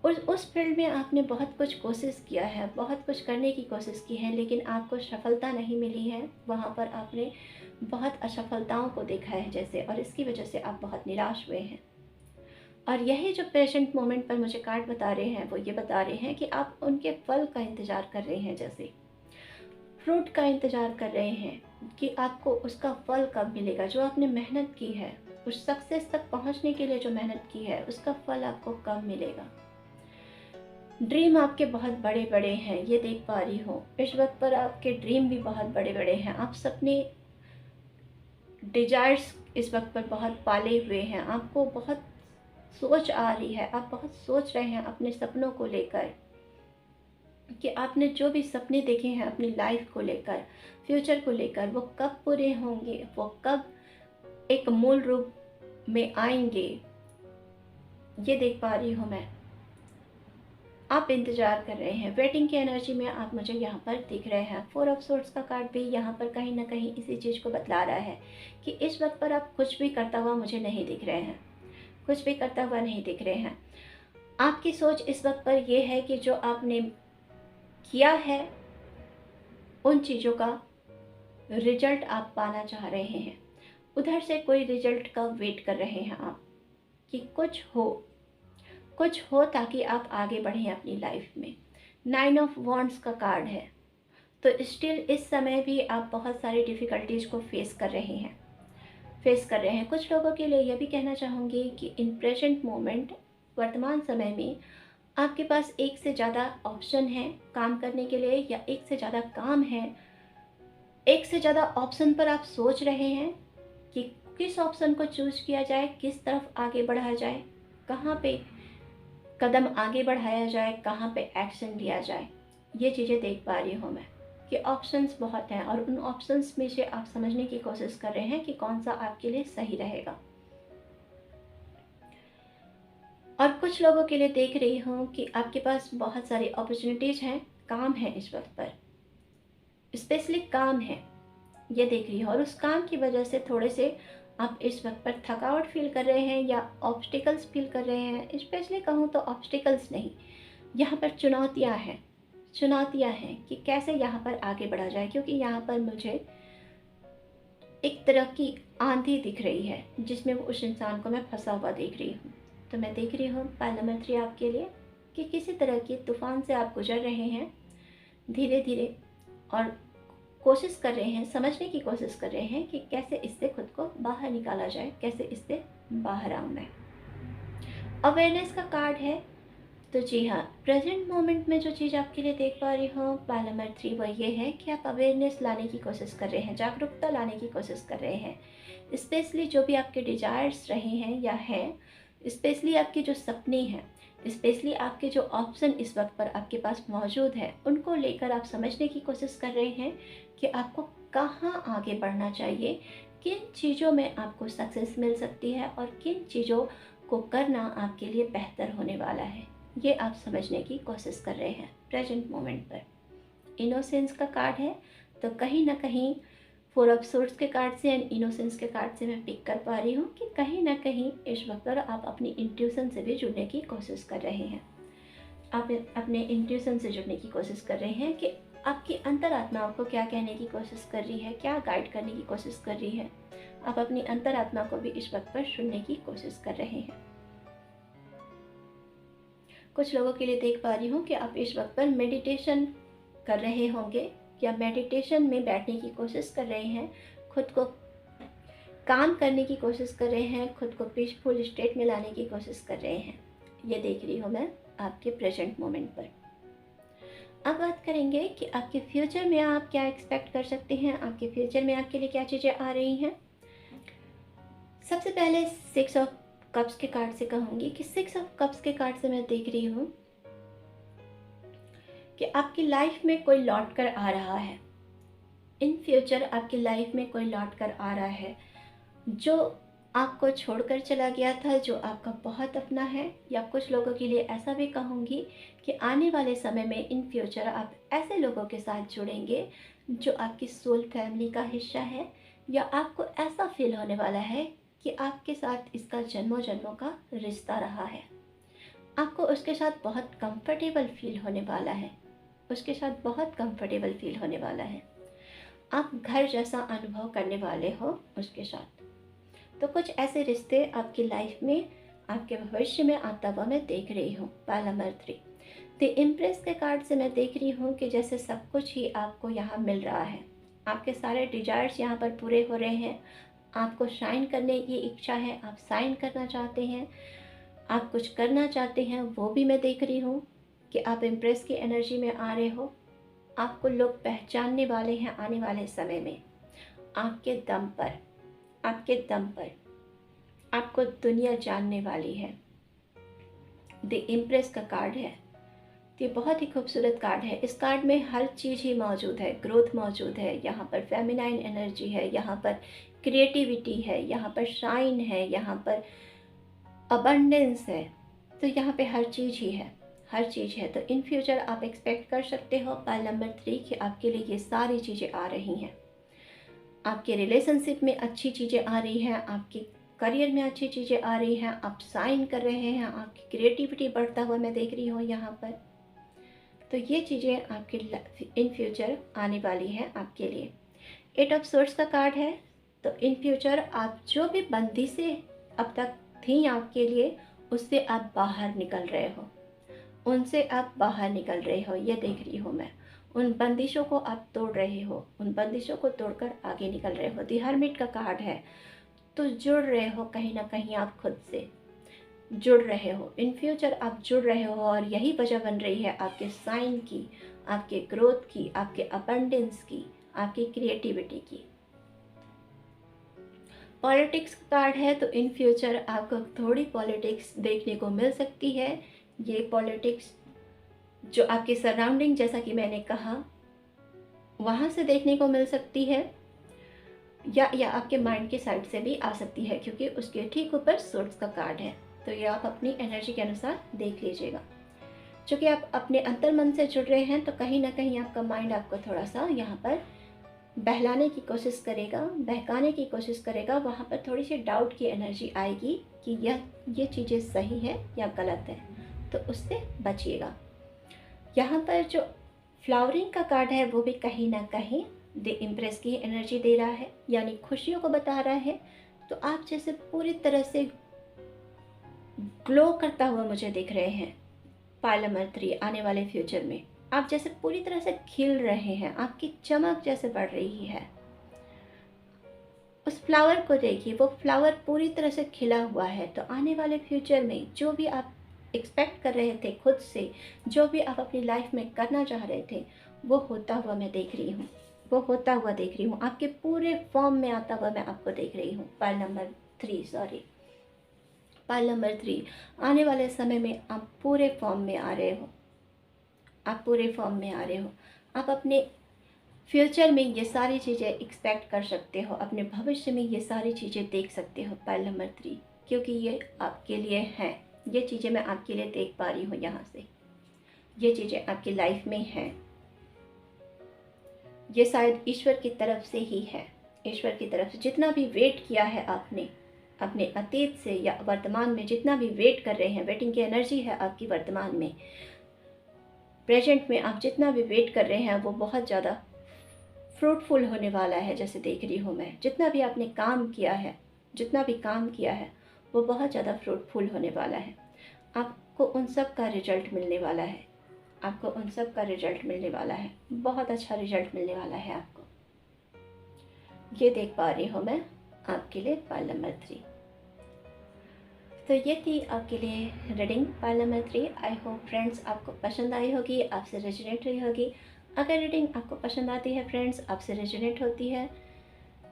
उस फील्ड में आपने बहुत कुछ कोशिश किया है, बहुत कुछ करने की कोशिश की है, लेकिन आपको सफलता नहीं मिली है। वहाँ पर आपने बहुत असफलताओं को देखा है जैसे, और इसकी वजह से आप बहुत निराश हुए हैं। और यही जो प्रेजेंट मोमेंट पर मुझे कार्ड बता रहे हैं, वो ये बता रहे हैं कि आप उनके फल का इंतज़ार कर रहे हैं, जैसे फ्रूट का इंतज़ार कर रहे हैं कि आपको उसका फल कब मिलेगा। जो आपने मेहनत की है, उस सक्सेस तक पहुंचने के लिए जो मेहनत की है, उसका फल आपको कब मिलेगा। ड्रीम आपके बहुत बड़े बड़े हैं, ये देख पा रही हूँ। इस वक्त पर आपके ड्रीम भी बहुत बड़े बड़े हैं। आप सपने, डिजायर्स इस वक्त पर बहुत पाले हुए हैं। आपको बहुत सोच आ रही है, आप बहुत सोच रहे हैं अपने सपनों को लेकर, कि आपने जो भी सपने देखे हैं अपनी लाइफ को लेकर, फ्यूचर को लेकर, वो कब पूरे होंगे, वो कब एक मूल रूप में आएंगे, ये देख पा रही हूँ मैं। आप इंतज़ार कर रहे हैं, वेटिंग की एनर्जी में आप मुझे यहाँ पर दिख रहे हैं। 4 ऑफ सोर्ड्स का कार्ड भी यहाँ पर कहीं ना कहीं इसी चीज़ को बतला रहा है कि इस वक्त पर आप कुछ भी करता हुआ मुझे नहीं दिख रहे हैं, कुछ भी करता हुआ नहीं दिख रहे हैं। आपकी सोच इस वक्त पर यह है कि जो आपने किया है, उन चीज़ों का रिजल्ट आप पाना चाह रहे हैं। उधर से कोई रिजल्ट का वेट कर रहे हैं आप, कि कुछ हो ताकि आप आगे बढ़ें अपनी लाइफ में। 9 ऑफ वॉन्ड्स का कार्ड है, तो स्टिल इस समय भी आप बहुत सारी डिफ़िकल्टीज़ को फेस कर रहे हैं। कुछ लोगों के लिए यह भी कहना चाहूँगी कि इन प्रेजेंट मोमेंट, वर्तमान समय में आपके पास एक से ज़्यादा ऑप्शन है काम करने के लिए, या एक से ज़्यादा काम है, एक से ज़्यादा ऑप्शन पर आप सोच रहे हैं कि किस ऑप्शन को चूज किया जाए, किस तरफ आगे बढ़ाया जाए, कहाँ पे कदम आगे बढ़ाया जाए, कहाँ पे एक्शन लिया जाए। ये चीज़ें देख पा रही हूँ मैं कि ऑप्शंस बहुत हैं, और उन ऑप्शंस में से आप समझने की कोशिश कर रहे हैं कि कौन सा आपके लिए सही रहेगा। और कुछ लोगों के लिए देख रही हूँ कि आपके पास बहुत सारी अपॉर्चुनिटीज़ हैं, काम है इस वक्त पर, स्पेशली काम है, ये देख रही हूँ। और उस काम की वजह से थोड़े से आप इस वक्त पर थकावट फील कर रहे हैं, या ऑब्स्टिकल्स फील कर रहे हैं। स्पेशली कहूँ तो ऑब्स्टिकल्स नहीं, यहाँ पर चुनौतियाँ हैं कि कैसे यहाँ पर आगे बढ़ा जाए, क्योंकि यहाँ पर मुझे एक तरह की आंधी दिख रही है जिसमें वो उस इंसान को मैं फंसा हुआ देख रही हूँ। तो मैं देख रही हूँ पाइल नंबर 3 आपके लिए कि किसी तरह की तूफान से आप गुजर रहे हैं धीरे धीरे, और कोशिश कर रहे हैं, समझने की कोशिश कर रहे हैं कि कैसे इससे खुद को बाहर निकाला जाए, कैसे इससे बाहर आऊँ मैं। अवेयरनेस का कार्ड है, तो जी हाँ, प्रेजेंट मोमेंट में जो चीज़ आपके लिए देख पा रही हूँ पाइल नंबर 3, वो ये है कि आप अवेयरनेस लाने की कोशिश कर रहे हैं, जागरूकता लाने की कोशिश कर रहे हैं। स्पेशली जो भी आपके डिजायर्स रहे हैं या हैं, स्पेशली आपके जो सपने हैं, स्पेशली आपके जो ऑप्शन इस वक्त पर आपके पास मौजूद है, उनको लेकर आप समझने की कोशिश कर रहे हैं कि आपको कहाँ आगे बढ़ना चाहिए, किन चीज़ों में आपको सक्सेस मिल सकती है, और किन चीज़ों को करना आपके लिए बेहतर होने वाला है, ये आप समझने की कोशिश कर रहे हैं प्रेजेंट मोमेंट पर। इनोसेंस का कार्ड है, तो कहीं ना कहीं फोर ऑफ सोर्ड्स के कार्ड से एंड इनोसेंस के कार्ड से मैं पिक कर पा रही हूँ कि कहीं ना कहीं इस वक्त पर आप अपनी इंट्यूशन से भी जुड़ने की कोशिश कर रहे हैं। आप अपने इंट्यूशन से जुड़ने की कोशिश कर रहे हैं कि आपकी अंतरात्मा आपको क्या कहने की कोशिश कर रही है, क्या गाइड करने की कोशिश कर रही है। आप अपनी अंतरात्मा को भी इस वक्त पर सुनने की कोशिश कर रहे हैं। कुछ लोगों के लिए देख पा रही हूँ कि आप इस वक्त पर मेडिटेशन कर रहे होंगे या मेडिटेशन में बैठने की कोशिश कर रहे हैं, खुद को काम करने की कोशिश कर रहे हैं, खुद को पीसफुल स्टेट में लाने की कोशिश कर रहे हैं। ये देख रही हूँ मैं आपके प्रेजेंट मोमेंट पर। अब बात करेंगे कि आपके फ्यूचर में आप क्या एक्सपेक्ट कर सकते हैं, आपके फ्यूचर में आपके लिए क्या चीज़ें आ रही हैं। सबसे पहले 6 ऑफ कप्स के कार्ड से कहूँगी कि 6 ऑफ कप्स के कार्ड से मैं देख रही हूँ कि आपकी लाइफ में कोई लौट कर आ रहा है। इन फ्यूचर आपकी लाइफ में कोई लौट कर आ रहा है जो आपको छोड़कर चला गया था, जो आपका बहुत अपना है। या कुछ लोगों के लिए ऐसा भी कहूँगी कि आने वाले समय में इन फ्यूचर आप ऐसे लोगों के साथ जुड़ेंगे जो आपकी सोल फैमिली का हिस्सा है, या आपको ऐसा फील होने वाला है कि आपके साथ इसका जन्मों जन्मों का रिश्ता रहा है। आपको उसके साथ बहुत कंफर्टेबल फील होने वाला है, उसके साथ बहुत कंफर्टेबल फील होने वाला है। आप घर जैसा अनुभव करने वाले हो उसके साथ। तो कुछ ऐसे रिश्ते आपकी लाइफ में आपके भविष्य में आता हुआ मैं देख रही हूँ। पाइल नंबर 3 द इम्प्रेस के कार्ड से मैं देख रही हूँ कि जैसे सब कुछ ही आपको यहाँ मिल रहा है, आपके सारे डिजायर्स यहाँ पर पूरे हो रहे हैं। आपको शाइन करने की इच्छा है, आप शाइन करना चाहते हैं, आप कुछ करना चाहते हैं, वो भी मैं देख रही हूँ कि आप इम्प्रेस की एनर्जी में आ रहे हो। आपको लोग पहचानने वाले हैं आने वाले समय में। आपके दम पर आपको दुनिया जानने वाली है। द इम्प्रेस का कार्ड है, ये बहुत ही खूबसूरत कार्ड है। इस कार्ड में हर चीज़ ही मौजूद है, ग्रोथ मौजूद है, यहाँ पर फेमिनाइन एनर्जी है, यहाँ पर क्रिएटिविटी है, यहाँ पर शाइन है, यहाँ पर अबंडेंस है। तो यहाँ पे हर चीज़ ही है, हर चीज़ है। तो इन फ्यूचर आप एक्सपेक्ट कर सकते हो पाइल नंबर 3 कि आपके लिए ये सारी चीज़ें आ रही हैं। आपके रिलेशनशिप में अच्छी चीज़ें आ रही हैं, आपके करियर में अच्छी चीज़ें आ रही हैं, आप साइन कर रहे हैं, आपकी क्रिएटिविटी बढ़ता हुआ मैं देख रही हूँ यहाँ पर। तो ये चीज़ें आपके इन फ्यूचर आने वाली हैं आपके लिए। 8 ऑफ सोर्ड्स का कार्ड है। तो इन फ्यूचर आप जो भी बंदी से अब तक थी आपके लिए, उससे आप बाहर निकल रहे हो, उनसे आप बाहर निकल रहे हो, ये देख रही हूँ मैं। उन बंदिशों को आप तोड़ रहे हो, उन बंदिशों को तोड़कर आगे निकल रहे हो। द हर्मिट का कार्ड है। तो जुड़ रहे हो, कहीं ना कहीं आप खुद से जुड़ रहे हो। इन फ्यूचर आप जुड़ रहे हो और यही वजह बन रही है आपके साइन की, आपके ग्रोथ की, आपके अबंडेंस की, आपकी क्रिएटिविटी की। पॉलिटिक्स का कार्ड है। तो इन फ्यूचर आपको थोड़ी पॉलिटिक्स देखने को मिल सकती है। ये पॉलिटिक्स जो आपके सराउंडिंग, जैसा कि मैंने कहा, वहाँ से देखने को मिल सकती है, या आपके माइंड के साइड से भी आ सकती है, क्योंकि उसके ठीक ऊपर सोर्ड्स का कार्ड है। तो ये आप अपनी एनर्जी के अनुसार देख लीजिएगा। चूँकि आप अपने अंतर मन से जुड़ रहे हैं, तो कहीं ना कहीं आपका माइंड आपको थोड़ा सा यहाँ पर बहलाने की कोशिश करेगा, बहकाने की कोशिश करेगा। वहाँ पर थोड़ी सी डाउट की एनर्जी आएगी कि ये चीज़ें सही है या गलत है, तो उससे बचिएगा। यहाँ पर जो फ्लावरिंग का कार्ड है वो भी कहीं ना कहीं द इम्प्रेस की एनर्जी दे रहा है, यानी खुशियों को बता रहा है। तो आप जैसे पूरी तरह से ग्लो करता हुआ मुझे दिख रहे हैं पाइल नंबर 3। आने वाले फ्यूचर में आप जैसे पूरी तरह से खिल रहे हैं, आपकी चमक जैसे बढ़ रही है। उस फ्लावर को देखिए, वो फ्लावर पूरी तरह से खिला हुआ है। तो आने वाले फ्यूचर में जो भी आप एक्सपेक्ट कर रहे थे खुद से, जो भी आप अपनी लाइफ में करना चाह रहे थे, वो होता हुआ मैं देख रही हूँ, वो होता हुआ देख रही हूँ। आपके पूरे फॉर्म में आता हुआ मैं आपको देख रही हूँ। पाइल नंबर 3 आने वाले समय में आप पूरे फॉर्म में आ रहे हो, आप पूरे फॉर्म में आ रहे हो। आप अपने फ्यूचर में ये सारी चीज़ें एक्सपेक्ट कर सकते हो, अपने भविष्य में ये सारी चीज़ें देख सकते हो पाइल नंबर 3, क्योंकि ये आपके लिए हैं। ये चीज़ें मैं आपके लिए देख पा रही हूँ यहाँ से, ये चीज़ें आपकी लाइफ में हैं। ये शायद ईश्वर की तरफ से ही है, ईश्वर की तरफ से जितना भी वेट किया है आपने अपने अतीत से या वर्तमान में, जितना भी वेट कर रहे हैं, वेटिंग की एनर्जी है आपकी वर्तमान में, प्रेजेंट में आप जितना भी वेट कर रहे हैं वो बहुत ज़्यादा फ्रूटफुल होने वाला है। जैसे देख रही हूँ मैं, जितना भी आपने काम किया है, जितना भी काम किया है वो बहुत ज़्यादा फ्रूटफुल होने वाला है। आपको उन सब का रिजल्ट मिलने वाला है, आपको उन सब का रिजल्ट मिलने वाला है, बहुत अच्छा रिजल्ट मिलने वाला है आपको। ये देख पा रही हूँ मैं आपके लिए पाइल नंबर 3। तो ये थी आपके लिए reading pile number 3। I hope friends आपको पसंद आई होगी, आपसे रेजोनेट हुई होगी। अगर रीडिंग आपको पसंद आती है फ्रेंड्स, आपसे रेजोनेट होती है,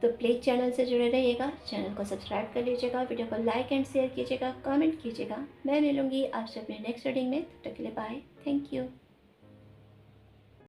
तो प्लीज़ चैनल से जुड़े रहिएगा, चैनल को सब्सक्राइब कर लीजिएगा, वीडियो को लाइक एंड शेयर कीजिएगा, कमेंट कीजिएगा। मैं मिलूँगी आपसे अपने नेक्स्ट रीडिंग में। तब तक के लिए बाय, थैंक यू।